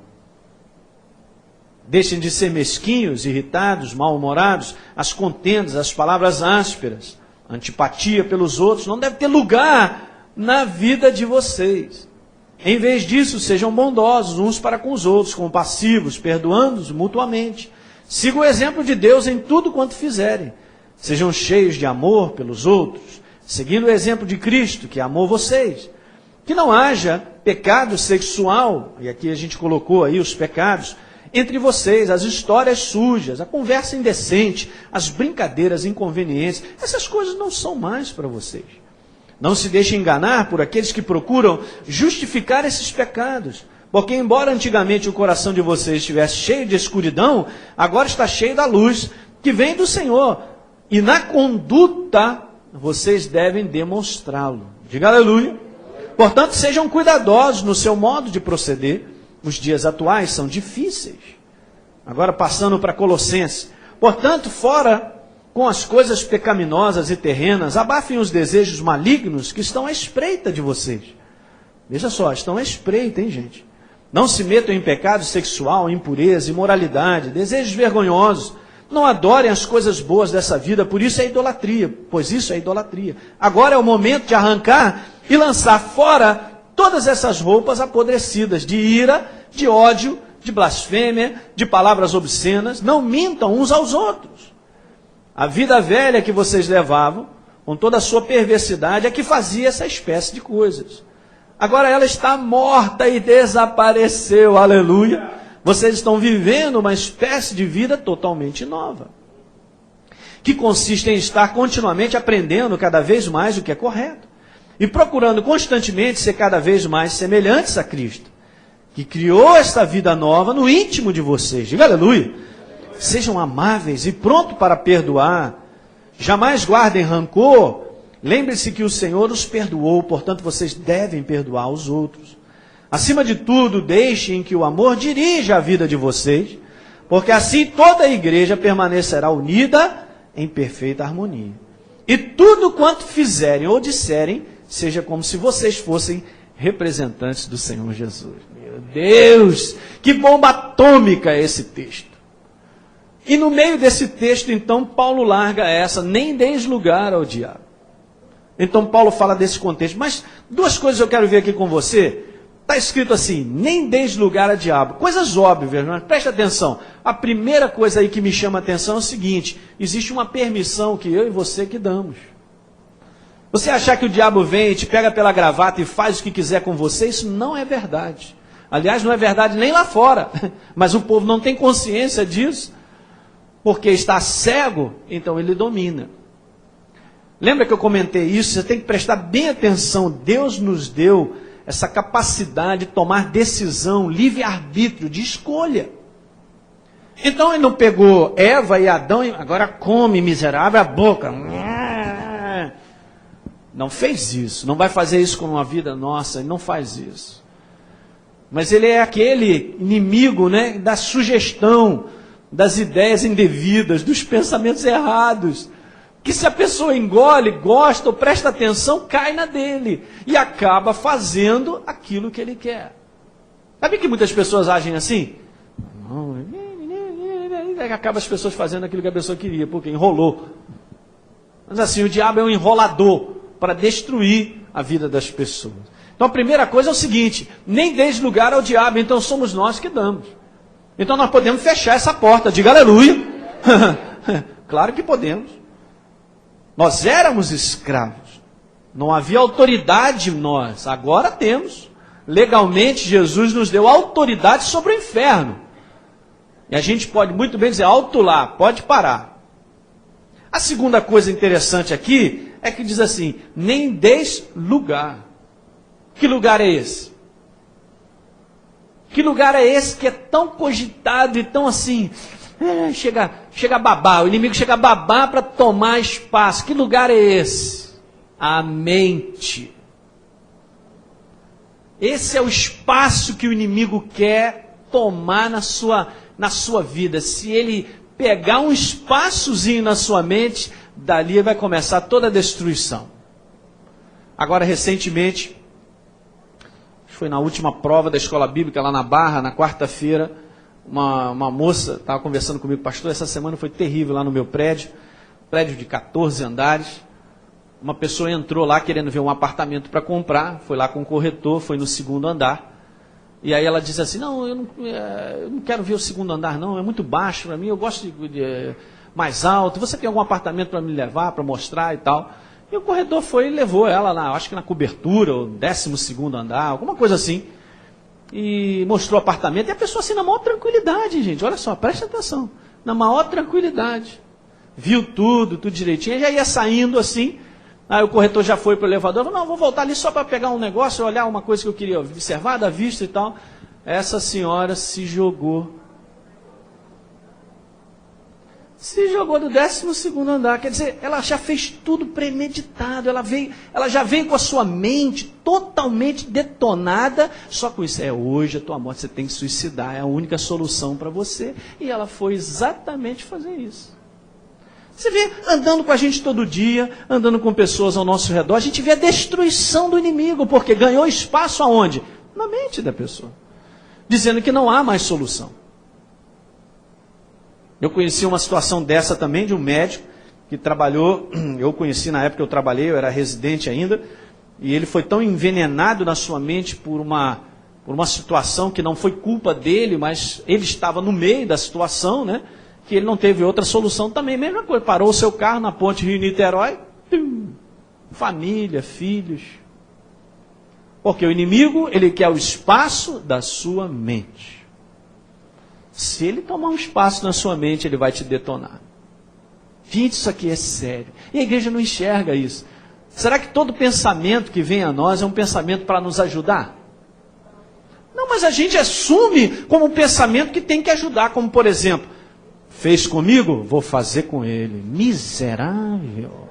Deixem de ser mesquinhos, irritados, mal-humorados, as contendas, as palavras ásperas, a antipatia pelos outros, não deve ter lugar na vida de vocês. Em vez disso, sejam bondosos uns para com os outros, compassivos, perdoando-os mutuamente. Sigam o exemplo de Deus em tudo quanto fizerem. Sejam cheios de amor pelos outros, seguindo o exemplo de Cristo, que amou vocês. Que não haja pecado sexual, e aqui a gente colocou aí os pecados, entre vocês, as histórias sujas, a conversa indecente, as brincadeiras inconvenientes. Essas coisas não são mais para vocês. Não se deixem enganar por aqueles que procuram justificar esses pecados. Porque embora antigamente o coração de vocês estivesse cheio de escuridão, agora está cheio da luz que vem do Senhor. E na conduta vocês devem demonstrá-lo. Diga aleluia. Portanto, sejam cuidadosos no seu modo de proceder. Os dias atuais são difíceis. Agora passando para Colossenses. Portanto, fora com as coisas pecaminosas e terrenas, abafem os desejos malignos que estão à espreita de vocês. Veja só, estão à espreita, hein, gente? Não se metam em pecado sexual, impureza, imoralidade, desejos vergonhosos. Não adorem as coisas boas dessa vida, por isso é idolatria, pois isso é idolatria. Agora é o momento de arrancar e lançar fora todas essas roupas apodrecidas de ira, de ódio, de blasfêmia, de palavras obscenas. Não mintam uns aos outros. A vida velha que vocês levavam, com toda a sua perversidade, é que fazia essa espécie de coisas. Agora ela está morta e desapareceu, aleluia. Vocês estão vivendo uma espécie de vida totalmente nova, que consiste em estar continuamente aprendendo cada vez mais o que é correto, e procurando constantemente ser cada vez mais semelhantes a Cristo, que criou esta vida nova no íntimo de vocês. Diga aleluia. Sejam amáveis e prontos para perdoar, jamais guardem rancor. Lembre-se que o Senhor os perdoou, portanto vocês devem perdoar os outros. Acima de tudo, deixem que o amor dirija a vida de vocês, porque assim toda a igreja permanecerá unida em perfeita harmonia. E tudo quanto fizerem ou disserem, seja como se vocês fossem representantes do Senhor Jesus. Meu Deus, que bomba atômica é esse texto. E no meio desse texto, então, Paulo larga essa, nem deis lugar ao diabo. Então Paulo fala desse contexto. Mas duas coisas eu quero ver aqui com você. Está escrito assim, nem deis lugar a diabo. Coisas óbvias, mas preste atenção. A primeira coisa aí que me chama a atenção é o seguinte: existe uma permissão que eu e você que damos. Você achar que o diabo vem e te pega pela gravata e faz o que quiser com você, isso não é verdade. Aliás, não é verdade nem lá fora. Mas o povo não tem consciência disso. Porque está cego, então ele domina. Lembra que eu comentei isso? Você tem que prestar bem atenção. Deus nos deu essa capacidade de tomar decisão, livre-arbítrio, de escolha. Então ele não pegou Eva e Adão e agora come, miserável, a boca. Não fez isso. Não vai fazer isso com uma vida nossa. Ele não faz isso. Mas ele é aquele inimigo, né, da sugestão, das ideias indevidas, dos pensamentos errados, que se a pessoa engole, gosta ou presta atenção, cai na dele e acaba fazendo aquilo que ele quer. Sabe que muitas pessoas agem assim? Acaba as pessoas fazendo aquilo que a pessoa queria, porque enrolou. Mas assim, o diabo é um enrolador para destruir a vida das pessoas. Então a primeira coisa é o seguinte: nem deis lugar ao diabo, então somos nós que damos. Então nós podemos fechar essa porta, diga aleluia. Claro que podemos. Nós éramos escravos. Não havia autoridade em nós, agora temos. Legalmente, Jesus nos deu autoridade sobre o inferno. E a gente pode muito bem dizer, alto lá, pode parar. A segunda coisa interessante aqui é que diz assim, nem deis lugar. Que lugar é esse? Que lugar é esse que é tão cogitado e tão assim, chega a babar, o inimigo chega a babar para tomar espaço. Que lugar é esse? A mente. Esse é o espaço que o inimigo quer tomar na sua vida. Se ele pegar um espaçozinho na sua mente, dali vai começar toda a destruição. Agora, recentemente, foi na última prova da escola bíblica lá na Barra, na quarta-feira, uma moça estava conversando comigo, pastor, essa semana foi terrível lá no meu prédio de 14 andares. Uma pessoa entrou lá querendo ver um apartamento para comprar, foi lá com o corretor, foi no 2º andar. E aí ela disse assim, não, eu não quero ver o 2º andar não, é muito baixo para mim, eu gosto de mais alto, você tem algum apartamento para me levar, para mostrar e tal. E o corretor foi e levou ela lá, acho que na cobertura, o 12º andar, alguma coisa assim. E mostrou o apartamento, e a pessoa assim na maior tranquilidade, gente, olha só, preste atenção, na maior tranquilidade. Viu tudo direitinho, já ia saindo assim. Aí o corretor já foi para o elevador, falou, não, vou voltar ali só para pegar um negócio, olhar uma coisa que eu queria observar da vista e tal. Essa senhora se jogou do 12º andar, quer dizer, ela já fez tudo premeditado, ela já veio com a sua mente totalmente detonada, só com isso, hoje a tua morte, você tem que suicidar, é a única solução para você, e ela foi exatamente fazer isso. Você vê, andando com a gente todo dia, andando com pessoas ao nosso redor, a gente vê a destruição do inimigo, porque ganhou espaço aonde? Na mente da pessoa, dizendo que não há mais solução. Eu conheci uma situação dessa também, de um médico que trabalhou, eu conheci na época que eu trabalhei, eu era residente ainda, e ele foi tão envenenado na sua mente por uma situação que não foi culpa dele, mas ele estava no meio da situação, né? Que ele não teve outra solução também, mesma coisa, parou o seu carro na ponte Rio-Niterói, família, filhos. Porque o inimigo, ele quer o espaço da sua mente. Se ele tomar um espaço na sua mente, ele vai te detonar. Gente, isso aqui é sério. E a igreja não enxerga isso. Será que todo pensamento que vem a nós é um pensamento para nos ajudar? Não, mas a gente assume como um pensamento que tem que ajudar, como por exemplo, fez comigo, vou fazer com ele. Miserável.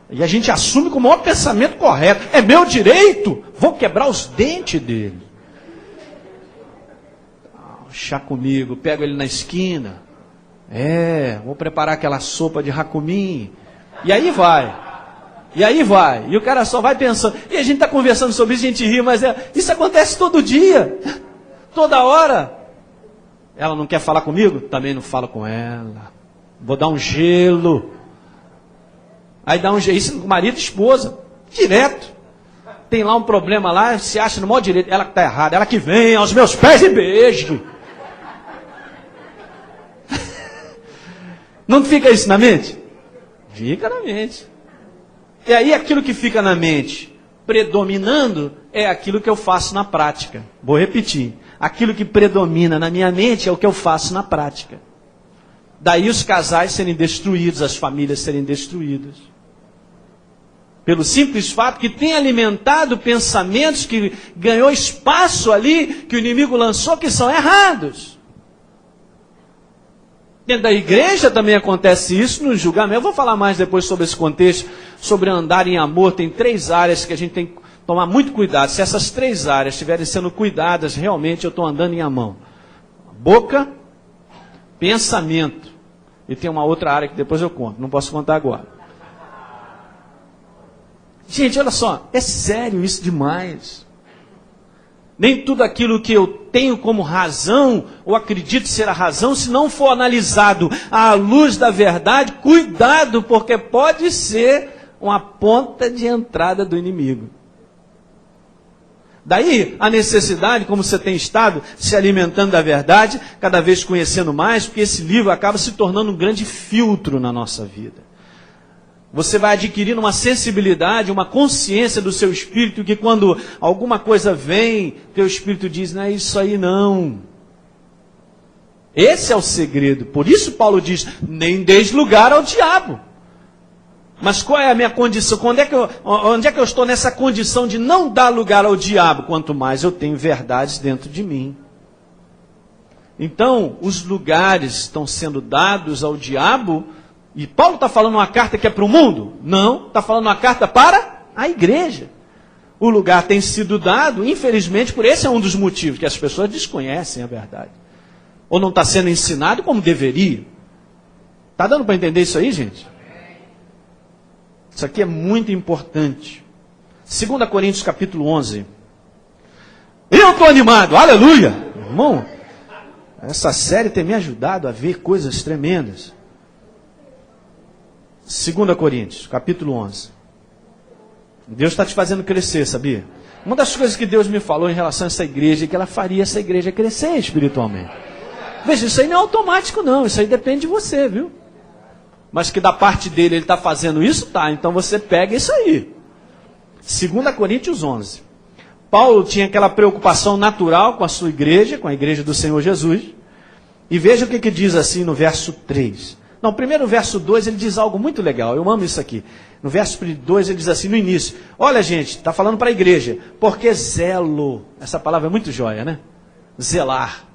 E a gente assume como o maior pensamento correto. É meu direito, vou quebrar os dentes dele. Chá comigo, pego ele na esquina. Vou preparar aquela sopa de racumim. E aí vai. E o cara só vai pensando. E a gente está conversando sobre isso, a gente ri, mas isso acontece todo dia. Toda hora. Ela não quer falar comigo? Também não falo com ela. Vou dar um gelo. Aí dá um gelo. Isso com marido e esposa. Direto. Tem lá um problema lá, se acha no maior direito. Ela que está errada. Ela que vem aos meus pés e beije. Não fica isso na mente? Fica na mente. E aí aquilo que fica na mente predominando é aquilo que eu faço na prática. Vou repetir. Aquilo que predomina na minha mente é o que eu faço na prática. Daí os casais serem destruídos, as famílias serem destruídas. Pelo simples fato que tem alimentado pensamentos que ganhou espaço ali, que o inimigo lançou, que são errados. Dentro da igreja também acontece isso no julgamento. Eu vou falar mais depois sobre esse contexto, sobre andar em amor. Tem 3 áreas que a gente tem que tomar muito cuidado. Se essas 3 áreas estiverem sendo cuidadas, realmente eu estou andando em amor. Boca, pensamento. E tem uma outra área que depois eu conto. Não posso contar agora. Gente, olha só. É sério isso demais. Nem tudo aquilo que eu tenho como razão, ou acredito ser a razão, se não for analisado à luz da verdade, cuidado, porque pode ser uma ponta de entrada do inimigo. Daí a necessidade, como você tem estado se alimentando da verdade, cada vez conhecendo mais, porque esse livro acaba se tornando um grande filtro na nossa vida. Você vai adquirindo uma sensibilidade, uma consciência do seu espírito, que quando alguma coisa vem, teu espírito diz, não é isso aí não. Esse é o segredo. Por isso Paulo diz, nem deis lugar ao diabo. Mas qual é a minha condição? Onde é que eu estou nessa condição de não dar lugar ao diabo? Quanto mais eu tenho verdades dentro de mim. Então, os lugares estão sendo dados ao diabo. E Paulo está falando uma carta que é para o mundo? Não, está falando uma carta para a igreja. O lugar tem sido dado, infelizmente, por esse é um dos motivos, que as pessoas desconhecem a verdade. Ou não está sendo ensinado como deveria. Está dando para entender isso aí, gente? Isso aqui é muito importante. 2 Coríntios capítulo 11. Eu estou animado, aleluia! Irmão, essa série tem me ajudado a ver coisas tremendas. 2 Coríntios, capítulo 11. Deus está te fazendo crescer, sabia? Uma das coisas que Deus me falou em relação a essa igreja é que ela faria essa igreja crescer espiritualmente. Veja, isso aí não é automático não, isso aí depende de você, viu? Mas que da parte dele ele está fazendo isso, tá, então você pega isso aí. 2 Coríntios 11. Paulo tinha aquela preocupação natural com a sua igreja, com a igreja do Senhor Jesus. E veja o que diz assim no verso 3. Não, primeiro no verso 2 ele diz algo muito legal, eu amo isso aqui. No verso 2 ele diz assim, no início, olha gente, está falando para a igreja, porque zelo, essa palavra é muito joia, né? Zelar.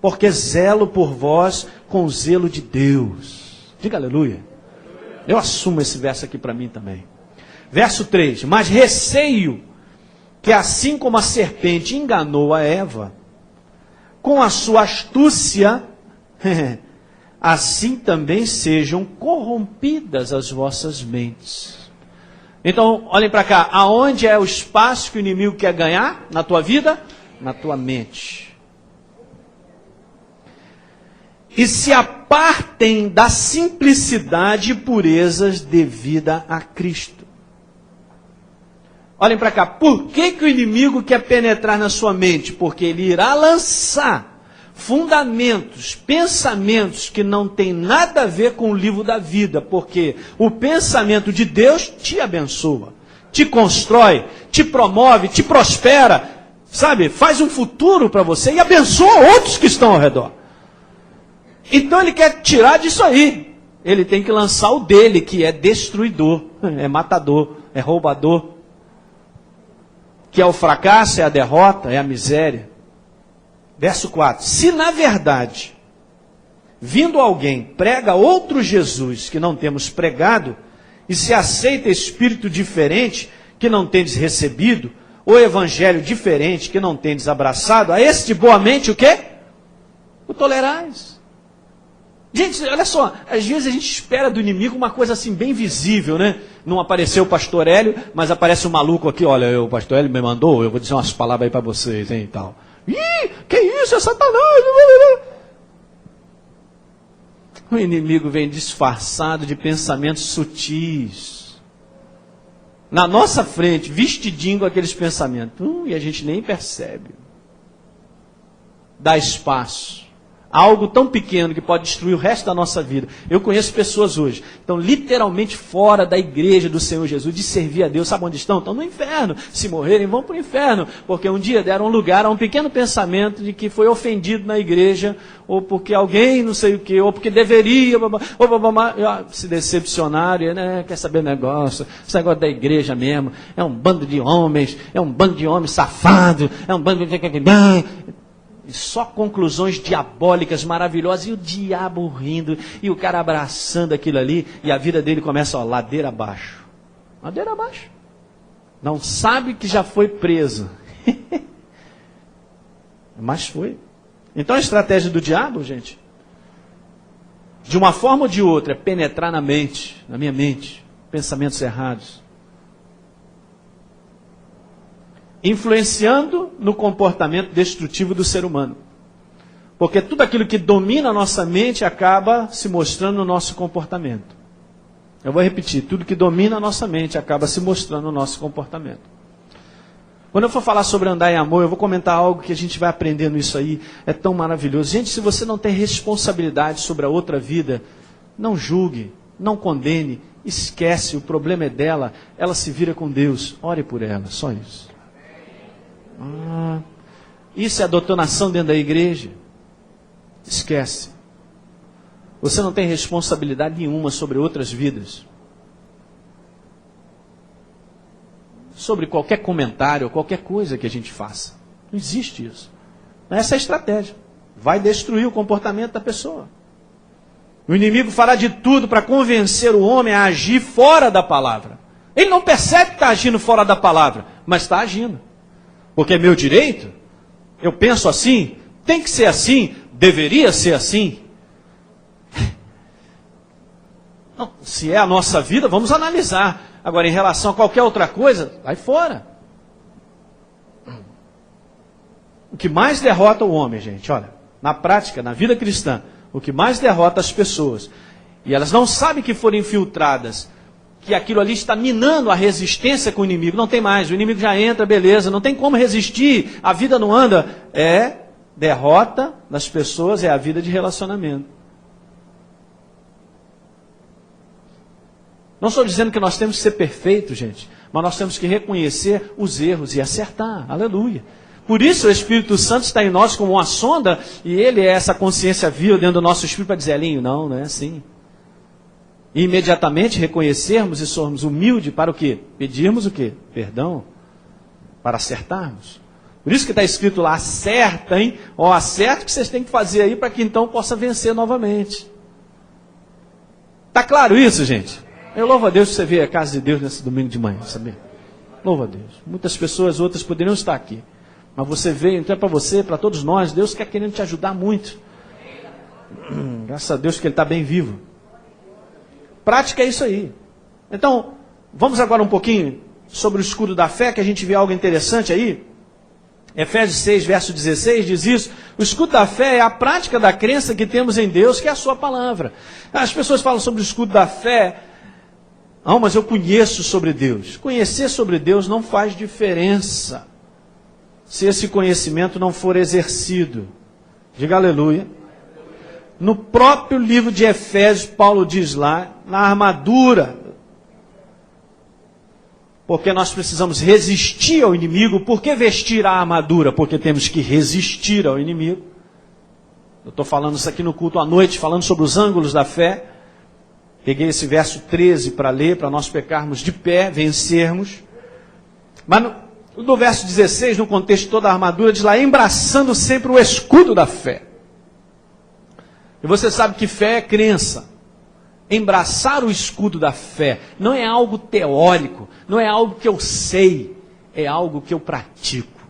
Porque zelo por vós com o zelo de Deus. Diga aleluia. Eu assumo esse verso aqui para mim também. Verso 3, mas receio que assim como a serpente enganou a Eva, com a sua astúcia, assim também sejam corrompidas as vossas mentes. Então, olhem para cá, aonde é o espaço que o inimigo quer ganhar na tua vida? Na tua mente. E se apartem da simplicidade e purezas devida a Cristo. Olhem para cá, por que o inimigo quer penetrar na sua mente? Porque ele irá lançar fundamentos, pensamentos que não tem nada a ver com o livro da vida, porque o pensamento de Deus te abençoa, te constrói, te promove, te prospera, sabe? Faz um futuro para você e abençoa outros que estão ao redor. Então ele quer tirar disso aí. Ele tem que lançar o dele, que é destruidor, é matador, é roubador. Que é o fracasso, é a derrota, é a miséria. Verso 4. Se na verdade, vindo alguém, prega outro Jesus que não temos pregado, e se aceita espírito diferente que não tendes recebido, ou evangelho diferente que não tendes abraçado, a este boamente o quê? O tolerais. Gente, olha só, às vezes a gente espera do inimigo uma coisa assim bem visível, né? Não apareceu o pastor Hélio, mas aparece um maluco aqui, olha, o pastor Hélio me mandou, eu vou dizer umas palavras aí para vocês, hein, e tal. Ih, que isso, é Satanás! O inimigo vem disfarçado de pensamentos sutis. Na nossa frente, vestidinho com aqueles pensamentos. E a gente nem percebe. Dá espaço. Algo tão pequeno que pode destruir o resto da nossa vida. Eu conheço pessoas hoje, estão literalmente fora da igreja do Senhor Jesus, de servir a Deus. Sabe onde estão? Estão no inferno. Se morrerem, vão para o inferno. Porque um dia deram lugar a um pequeno pensamento de que foi ofendido na igreja, ou porque alguém não sei o que, ou porque deveria, ou se decepcionaram, e, né, quer saber negócio, esse negócio da igreja mesmo, é um bando de homens safados, é um bando de... Só conclusões diabólicas, maravilhosas, e o diabo rindo, e o cara abraçando aquilo ali, e a vida dele começa, ó, ladeira abaixo. Ladeira abaixo. Não sabe que já foi preso. Mas foi. Então a estratégia do diabo, gente, de uma forma ou de outra, é penetrar na mente, na minha mente, pensamentos errados. Influenciando no comportamento destrutivo do ser humano. Porque tudo aquilo que domina a nossa mente acaba se mostrando no nosso comportamento. Eu vou repetir, tudo que domina a nossa mente acaba se mostrando no nosso comportamento. Quando eu for falar sobre andar em amor, eu vou comentar algo que a gente vai aprendendo isso aí, é tão maravilhoso. Gente, se você não tem responsabilidade sobre a outra vida, não julgue, não condene, esquece, o problema é dela, ela se vira com Deus, ore por ela, só isso. Isso é doutrinação dentro da igreja? Esquece. Você não tem responsabilidade nenhuma sobre outras vidas. Sobre qualquer comentário, qualquer coisa que a gente faça. Não existe isso. Essa é a estratégia. Vai destruir o comportamento da pessoa. O inimigo fará de tudo para convencer o homem a agir fora da palavra. Ele não percebe que está agindo fora da palavra, mas está agindo. Porque é meu direito, eu penso assim, tem que ser assim, deveria ser assim. Não, se é a nossa vida, vamos analisar. Agora, em relação a qualquer outra coisa, vai fora. O que mais derrota o homem, gente, olha, na prática, na vida cristã, o que mais derrota as pessoas, e elas não sabem que foram infiltradas, que aquilo ali está minando a resistência com o inimigo, não tem mais, o inimigo já entra, beleza, não tem como resistir, a vida não anda, derrota das pessoas, é a vida de relacionamento. Não estou dizendo que nós temos que ser perfeitos, gente, mas nós temos que reconhecer os erros e acertar, aleluia. Por isso o Espírito Santo está em nós como uma sonda, e ele é essa consciência viva dentro do nosso espírito para dizer, Elinho, não é assim. E imediatamente reconhecermos e somos humildes para o quê? Pedirmos o quê? Perdão, para acertarmos. Por isso que está escrito lá, acertem, acerta o que vocês têm que fazer aí para que então possa vencer novamente. Está claro isso, gente? Eu louvo a Deus que você veio à casa de Deus nesse domingo de manhã, sabe? Louvo a Deus. Muitas pessoas, outras poderiam estar aqui. Mas você veio, então é para você, para todos nós. Deus quer querendo te ajudar muito. Graças a Deus que Ele está bem vivo. Prática é isso aí. Então, vamos agora um pouquinho sobre o escudo da fé, que a gente vê algo interessante aí. Efésios 6, verso 16, diz isso. O escudo da fé é a prática da crença que temos em Deus, que é a sua palavra. As pessoas falam sobre o escudo da fé. Mas eu conheço sobre Deus. Conhecer sobre Deus não faz diferença se esse conhecimento não for exercido. Diga aleluia. No próprio livro de Efésios, Paulo diz lá, na armadura, porque nós precisamos resistir ao inimigo. Por que vestir a armadura? Porque temos que resistir ao inimigo. Eu estou falando isso aqui no culto à noite, falando sobre os ângulos da fé. Peguei esse verso 13 para ler, para nós pecarmos de pé, vencermos. Mas no verso 16, no contexto de toda a armadura, diz lá, embraçando sempre o escudo da fé. E você sabe que fé é crença. Embraçar o escudo da fé não é algo teórico, não é algo que eu sei, é algo que eu pratico.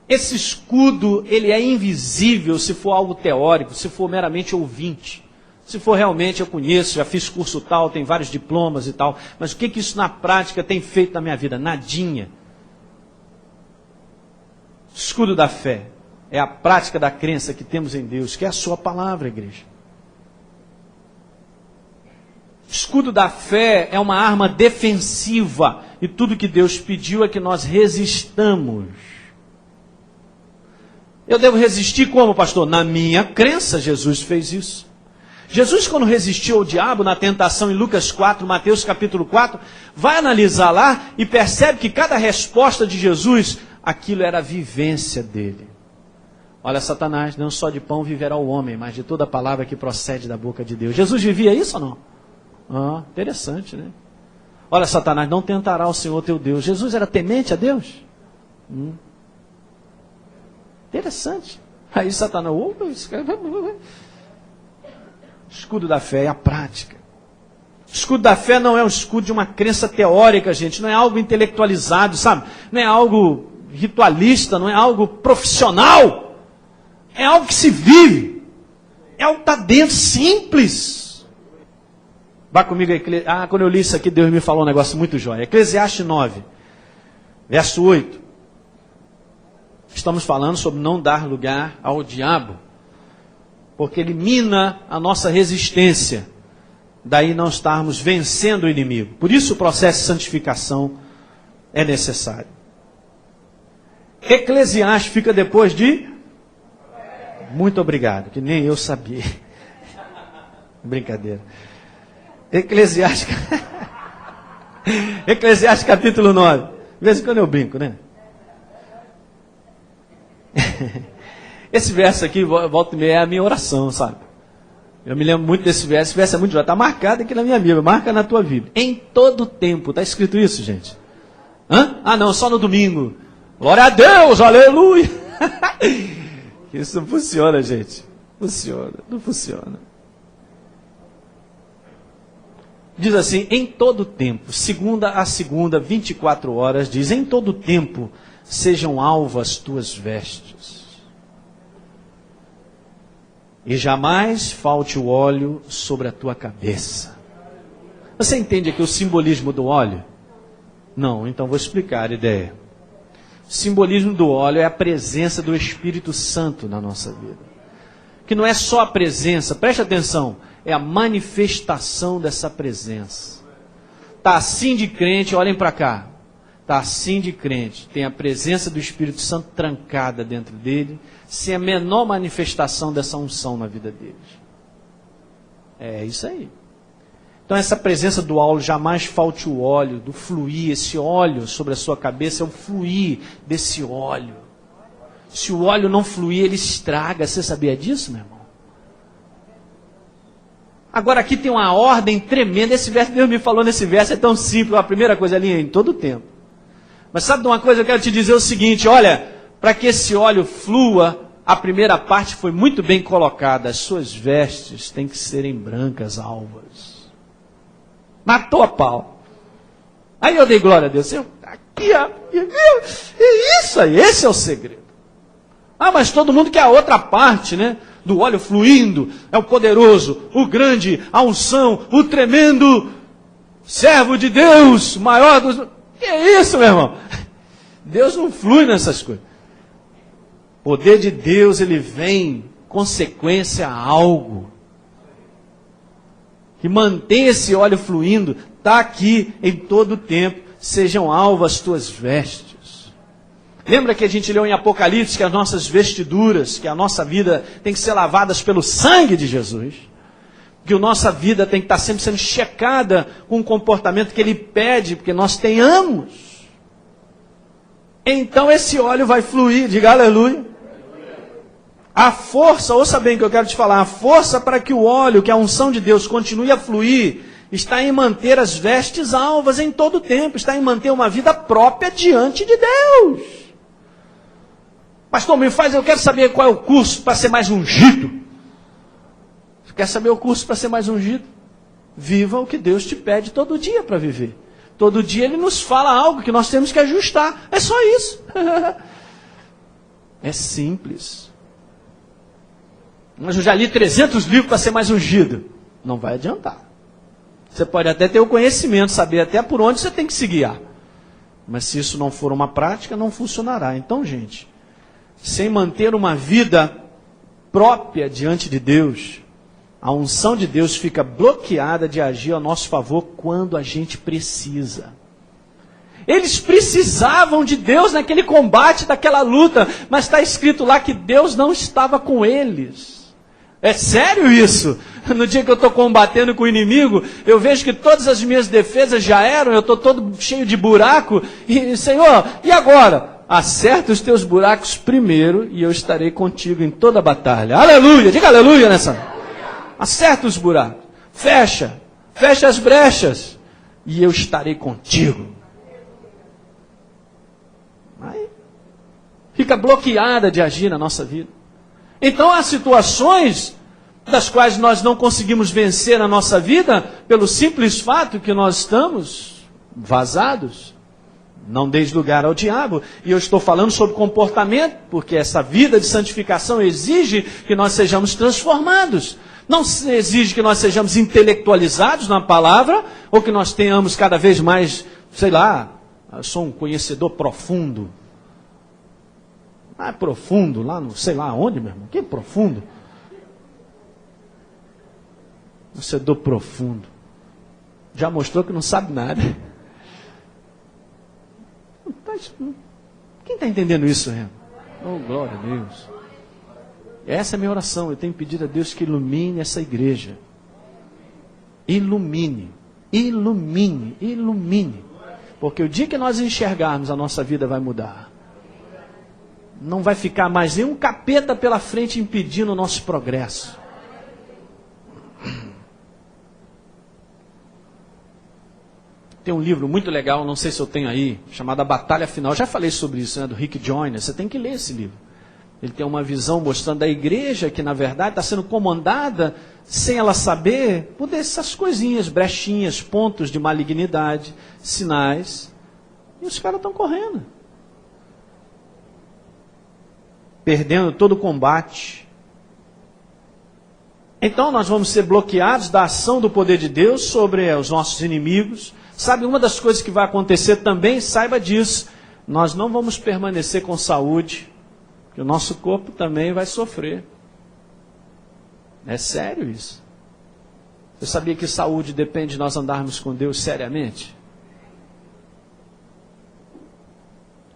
Esse escudo, ele é invisível se for algo teórico, se for meramente ouvinte. Se for realmente, eu conheço, já fiz curso tal, tem vários diplomas e tal, mas o que isso na prática tem feito na minha vida? Nadinha. Escudo da fé é a prática da crença que temos em Deus, que é a sua palavra, igreja. Escudo da fé é uma arma defensiva, e tudo que Deus pediu é que nós resistamos. Eu devo resistir como, pastor? Na minha crença, Jesus fez isso. Jesus, quando resistiu ao diabo na tentação em Lucas 4, Mateus capítulo 4, vai analisar lá e percebe que cada resposta de Jesus, aquilo era a vivência dele. Olha, Satanás, não só de pão viverá o homem, mas de toda palavra que procede da boca de Deus. Jesus vivia isso ou não? Interessante, né? Olha, Satanás, não tentará o Senhor teu Deus. Jesus era temente a Deus? Interessante. Aí Satanás, escudo da fé é a prática. Escudo da fé não é o escudo de uma crença teórica, gente. Não é algo intelectualizado, sabe? Não é algo ritualista, não é algo profissional. É algo que se vive. É algo que está dentro, simples. Vá comigo, quando eu li isso aqui, Deus me falou um negócio muito jóia. Eclesiastes 9, verso 8. Estamos falando sobre não dar lugar ao diabo, porque ele mina a nossa resistência, daí não estarmos vencendo o inimigo. Por isso o processo de santificação é necessário. Eclesiastes fica depois de... Muito obrigado, que nem eu sabia. Brincadeira. Eclesiastes. Eclesiastes capítulo 9. De vez em quando eu brinco, né? Esse verso aqui, volta e meia, é a minha oração, sabe? Eu me lembro muito desse verso. Esse verso é muito está marcado aqui na minha Bíblia. Marca na tua Bíblia. Em todo tempo. Está escrito isso, gente? Hã? Ah, não, só no domingo. Glória a Deus, aleluia. Isso não funciona, gente. Não funciona. Diz assim, em todo tempo, segunda a segunda, 24 horas, diz, em todo tempo, sejam alvas tuas vestes. E jamais falte o óleo sobre a tua cabeça. Você entende aqui o simbolismo do óleo? Não, então vou explicar a ideia. O simbolismo do óleo é a presença do Espírito Santo na nossa vida. Que não é só a presença, preste atenção, é a manifestação dessa presença. Está assim de crente, olhem para cá. Está assim de crente, tem a presença do Espírito Santo trancada dentro dele, sem a menor manifestação dessa unção na vida deles. É isso aí. Então essa presença do óleo, jamais falte o óleo, do fluir, esse óleo sobre a sua cabeça, é o fluir desse óleo. Se o óleo não fluir, ele estraga. Você sabia disso, meu irmão? Agora aqui tem uma ordem tremenda. Esse verso, Deus me falou nesse verso, é tão simples. A primeira coisa ali é em todo o tempo. Mas sabe de uma coisa, eu quero te dizer o seguinte, olha, para que esse óleo flua, a primeira parte foi muito bem colocada. As suas vestes têm que serem brancas, alvas. Matou a pau. Aí eu dei glória a Deus. Aqui, é isso aí, esse é o segredo. Ah, mas todo mundo quer a outra parte, né? Do óleo fluindo, é o poderoso, o grande, a unção, o tremendo servo de Deus, maior dos... Que é isso, meu irmão? Deus não flui nessas coisas. O poder de Deus, ele vem consequência a algo. Que mantém esse óleo fluindo, está aqui em todo o tempo. Sejam alvas as tuas vestes. Lembra que a gente leu em Apocalipse que as nossas vestiduras, que a nossa vida tem que ser lavadas pelo sangue de Jesus? Que a nossa vida tem que estar sempre sendo checada com o comportamento que Ele pede, porque nós tenhamos. Então esse óleo vai fluir, diga aleluia. A força, ouça bem o que eu quero te falar, a força para que o óleo, que a unção de Deus continue a fluir, está em manter as vestes alvas em todo o tempo, está em manter uma vida própria diante de Deus. Pastor, eu quero saber qual é o curso para ser mais ungido. Quer saber o curso para ser mais ungido? Viva o que Deus te pede todo dia para viver. Todo dia Ele nos fala algo que nós temos que ajustar. É só isso. É simples. Mas eu já li 300 livros para ser mais ungido. Não vai adiantar. Você pode até ter o conhecimento, saber até por onde você tem que se guiar. Mas se isso não for uma prática, não funcionará. Então, gente, sem manter uma vida própria diante de Deus, a unção de Deus fica bloqueada de agir a nosso favor quando a gente precisa. Eles precisavam de Deus naquele combate, daquela luta, mas está escrito lá que Deus não estava com eles. É sério isso? No dia que eu estou combatendo com o inimigo, eu vejo que todas as minhas defesas já eram, eu estou todo cheio de buraco, e Senhor, e agora? Acerta os teus buracos primeiro, e eu estarei contigo em toda a batalha. Aleluia, diga aleluia nessa. Acerta os buracos, fecha as brechas, e eu estarei contigo. Aí, fica bloqueada de agir na nossa vida. Então há situações das quais nós não conseguimos vencer na nossa vida, pelo simples fato que nós estamos vazados. Não deis lugar ao diabo. E eu estou falando sobre comportamento, porque essa vida de santificação exige que nós sejamos transformados. Não exige que nós sejamos intelectualizados na palavra, ou que nós tenhamos cada vez mais, sei lá, eu sou um conhecedor profundo. Ah, é profundo, lá no sei lá onde, meu irmão. Que profundo? Conhecedor profundo. Já mostrou que não sabe nada. Quem está entendendo isso, Renan? Oh, glória a Deus. Essa é a minha oração. Eu tenho pedido a Deus que ilumine essa igreja. Ilumine, ilumine, ilumine. Porque o dia que nós enxergarmos, a nossa vida vai mudar. Não vai ficar mais nenhum capeta pela frente impedindo o nosso progresso. Tem um livro muito legal, não sei se eu tenho aí, chamado A Batalha Final. Eu já falei sobre isso, né, do Rick Joyner. Você tem que ler esse livro. Ele tem uma visão mostrando a igreja que, na verdade, está sendo comandada, sem ela saber, por essas coisinhas, brechinhas, pontos de malignidade, sinais. E os caras estão correndo. Perdendo todo o combate. Então nós vamos ser bloqueados da ação do poder de Deus sobre os nossos inimigos. Sabe, uma das coisas que vai acontecer também, saiba disso, nós não vamos permanecer com saúde, que o nosso corpo também vai sofrer. É sério isso. Você sabia que saúde depende de nós andarmos com Deus seriamente?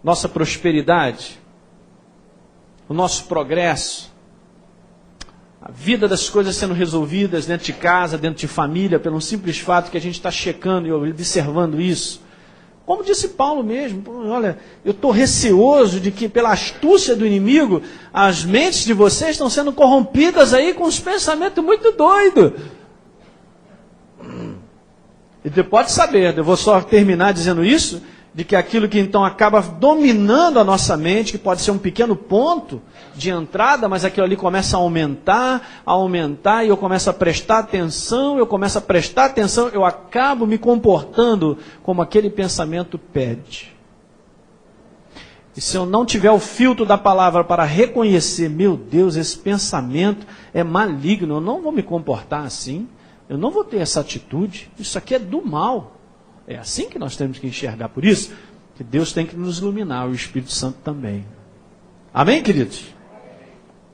Nossa prosperidade, o nosso progresso, a vida das coisas sendo resolvidas dentro de casa, dentro de família, pelo simples fato que a gente está checando e observando isso. Como disse Paulo mesmo, olha, eu estou receoso de que pela astúcia do inimigo, as mentes de vocês estão sendo corrompidas aí com uns pensamentos muito doidos. E você pode saber, eu vou só terminar dizendo isso, de que aquilo que então acaba dominando a nossa mente, que pode ser um pequeno ponto de entrada, mas aquilo ali começa a aumentar, e eu começo a prestar atenção, eu acabo me comportando como aquele pensamento pede. E se eu não tiver o filtro da palavra para reconhecer, meu Deus, esse pensamento é maligno, eu não vou me comportar assim, eu não vou ter essa atitude, isso aqui é do mal. É assim que nós temos que enxergar. Por isso, que Deus tem que nos iluminar, o Espírito Santo também. Amém, queridos?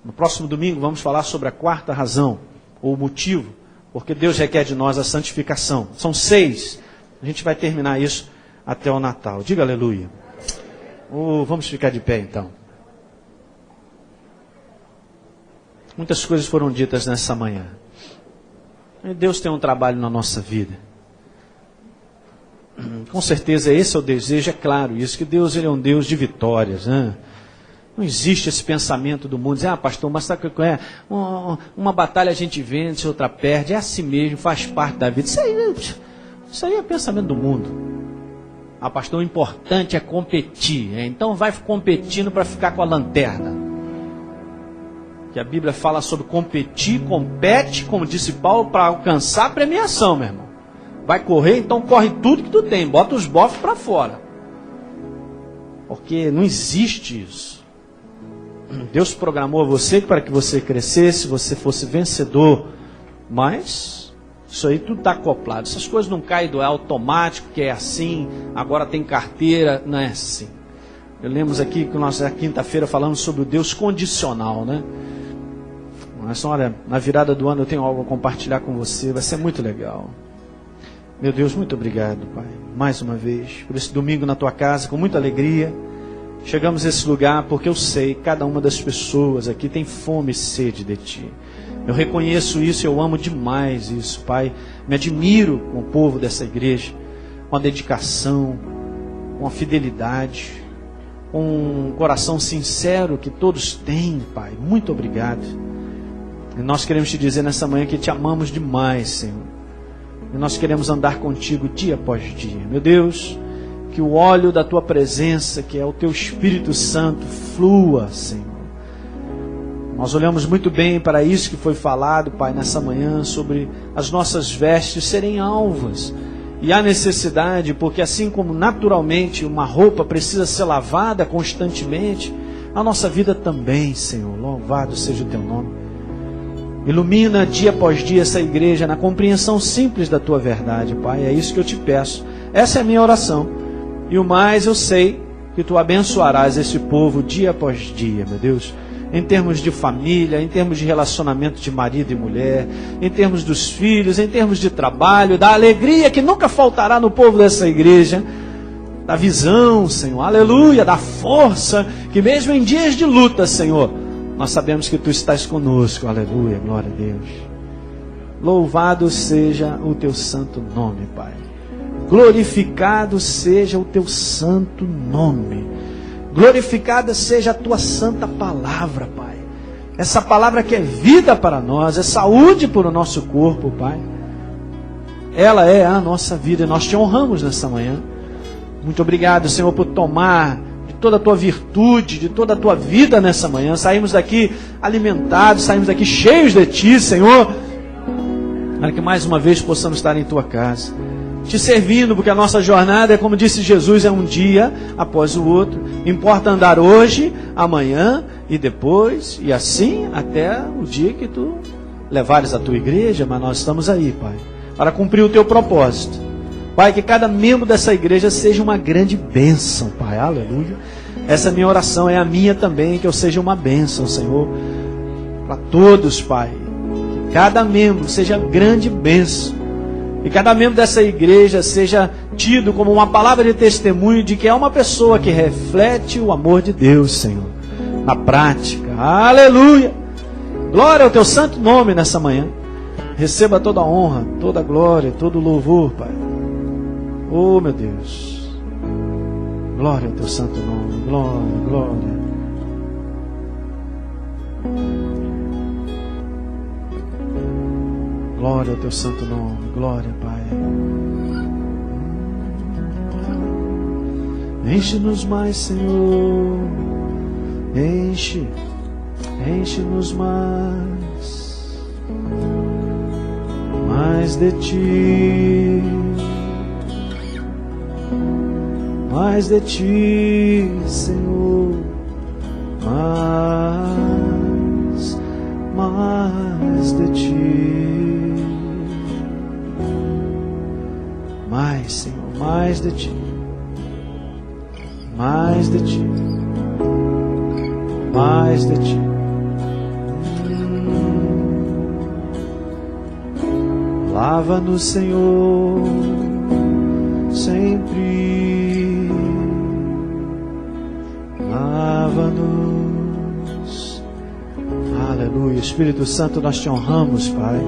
No próximo domingo vamos falar sobre a quarta razão, ou motivo, porque Deus requer de nós a santificação. São 6. A gente vai terminar isso até o Natal. Diga aleluia. Vamos ficar de pé então. Muitas coisas foram ditas nessa manhã. E Deus tem um trabalho na nossa vida. Com certeza esse é o desejo, é claro isso, que Deus ele é um Deus de vitórias, né? Não existe esse pensamento do mundo, dizer, pastor, mas sabe o que é? Uma batalha a gente vence, outra perde, é assim mesmo, faz parte da vida. Isso aí é pensamento do mundo. Pastor, o importante é competir, então vai competindo para ficar com a lanterna. Que a Bíblia fala sobre competir, compete, como disse Paulo, para alcançar a premiação, meu irmão. Vai correr, então corre tudo que tu tem. Bota os bofes para fora. Porque não existe isso. Deus programou você para que você crescesse, você fosse vencedor. Mas isso aí tudo está acoplado. Essas coisas não caem do automático, que é assim. Agora tem carteira. Não é assim. Eu lembro aqui que nós, na quinta-feira, falamos sobre o Deus condicional, né? Mas olha, na virada do ano eu tenho algo a compartilhar com você. Vai ser muito legal. Meu Deus, muito obrigado, Pai, mais uma vez, por esse domingo na Tua casa, com muita alegria. Chegamos a esse lugar porque eu sei, cada uma das pessoas aqui tem fome e sede de Ti. Eu reconheço isso, eu amo demais isso, Pai. Me admiro com o povo dessa igreja, com a dedicação, com a fidelidade, com um coração sincero que todos têm, Pai. Muito obrigado. E nós queremos Te dizer nessa manhã que Te amamos demais, Senhor. E nós queremos andar contigo dia após dia. Meu Deus, que o óleo da Tua presença, que é o Teu Espírito Santo, flua, Senhor. Nós olhamos muito bem para isso que foi falado, Pai, nessa manhã, sobre as nossas vestes serem alvas. E há necessidade, porque assim como naturalmente uma roupa precisa ser lavada constantemente, a nossa vida também, Senhor. Louvado seja o Teu nome. Ilumina dia após dia essa igreja na compreensão simples da Tua verdade, Pai. É isso que eu Te peço. Essa é a minha oração. E o mais eu sei que Tu abençoarás esse povo dia após dia, meu Deus. Em termos de família, em termos de relacionamento de marido e mulher, em termos dos filhos, em termos de trabalho, da alegria que nunca faltará no povo dessa igreja, da visão, Senhor, aleluia, da força, que mesmo em dias de luta, Senhor, nós sabemos que Tu estás conosco, aleluia, glória a Deus. Louvado seja o teu santo nome, Pai. Glorificado seja o teu santo nome. Glorificada seja a tua santa palavra, Pai. Essa palavra que é vida para nós, é saúde para o nosso corpo, Pai. Ela é a nossa vida e nós te honramos nessa manhã. Muito obrigado, Senhor, por tomar de toda a tua virtude, de toda a tua vida nessa manhã. Saímos daqui alimentados, saímos daqui cheios de ti, Senhor. Para que mais uma vez possamos estar em tua casa, te servindo, porque a nossa jornada é, como disse Jesus, é um dia após o outro. Importa andar hoje, amanhã e depois, e assim até o dia que tu levares a tua igreja. Mas nós estamos aí, Pai, para cumprir o teu propósito. Pai, que cada membro dessa igreja seja uma grande bênção, Pai, aleluia. Essa minha oração é a minha também, que eu seja uma bênção, Senhor, para todos, Pai. Que cada membro seja grande bênção. E cada membro dessa igreja seja tido como uma palavra de testemunho de que é uma pessoa que reflete o amor de Deus, Senhor, na prática. Aleluia! Glória ao teu santo nome nessa manhã. Receba toda a honra, toda a glória, todo o louvor, Pai. Oh, meu Deus. Glória ao teu santo nome. Glória, glória. Glória ao teu santo nome. Glória, Pai. Enche-nos mais, Senhor. Enche. Enche-nos mais. Mais de ti. Mais de ti, Senhor. Mais de ti. Mais, Senhor, mais de ti. Mais de ti. Mais de ti. Lava-nos, Senhor, sempre. Lava-nos. Aleluia. Espírito Santo, nós te honramos, Pai.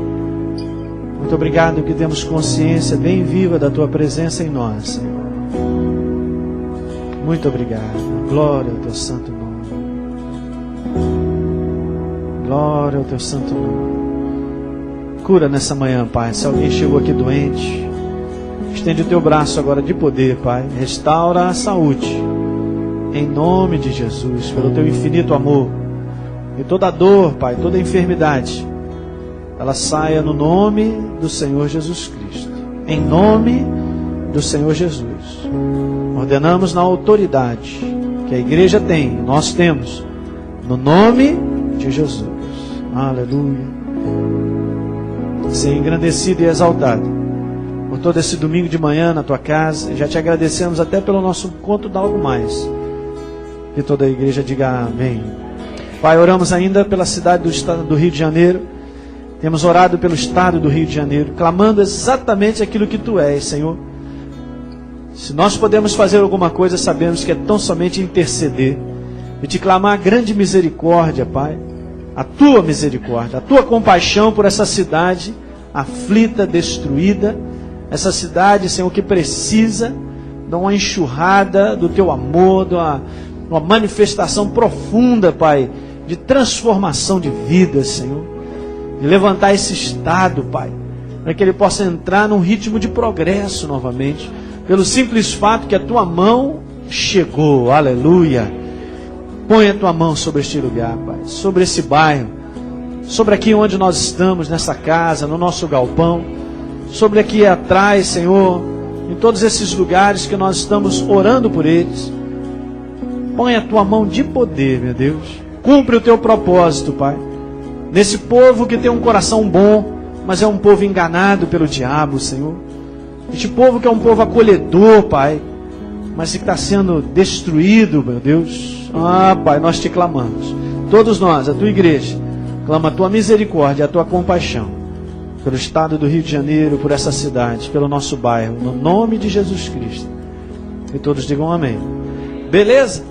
Muito obrigado que temos consciência bem viva da tua presença em nós, Senhor. Muito obrigado. Glória ao teu santo nome. Glória ao teu santo nome. Cura nessa manhã, Pai. Se alguém chegou aqui doente, estende o teu braço agora de poder, Pai. Restaura a saúde. Em nome de Jesus, pelo teu infinito amor. E toda dor, Pai, toda enfermidade, ela saia no nome do Senhor Jesus Cristo. Em nome do Senhor Jesus. Ordenamos na autoridade que a igreja tem, nós temos, no nome de Jesus. Aleluia. Ser engrandecido e exaltado por todo esse domingo de manhã na tua casa. Já te agradecemos até pelo nosso encontro da Algo Mais. Que toda a igreja diga amém. Pai, oramos ainda pela cidade do estado do Rio de Janeiro. Temos orado pelo estado do Rio de Janeiro, clamando exatamente aquilo que tu és, Senhor. Se nós podemos fazer alguma coisa, sabemos que é tão somente interceder e te clamar a grande misericórdia, Pai. A tua misericórdia, a tua compaixão por essa cidade aflita, destruída. Essa cidade, Senhor, que precisa de uma enxurrada do teu amor, de uma manifestação profunda, Pai, de transformação de vidas, Senhor. De levantar esse estado, Pai, para que ele possa entrar num ritmo de progresso novamente, pelo simples fato que a tua mão chegou. Aleluia. Põe a tua mão sobre este lugar, Pai, sobre esse bairro, sobre aqui onde nós estamos, nessa casa, no nosso galpão, sobre aqui atrás, Senhor, em todos esses lugares que nós estamos orando por eles. Põe a tua mão de poder, meu Deus. Cumpre o teu propósito, Pai. Nesse povo que tem um coração bom, mas é um povo enganado pelo diabo, Senhor. Este povo que é um povo acolhedor, Pai, mas que está sendo destruído, meu Deus. Ah, Pai, nós te clamamos. Todos nós, a tua igreja, clama a tua misericórdia, a tua compaixão, pelo estado do Rio de Janeiro, por essa cidade, pelo nosso bairro, no nome de Jesus Cristo. E todos digam amém. Beleza?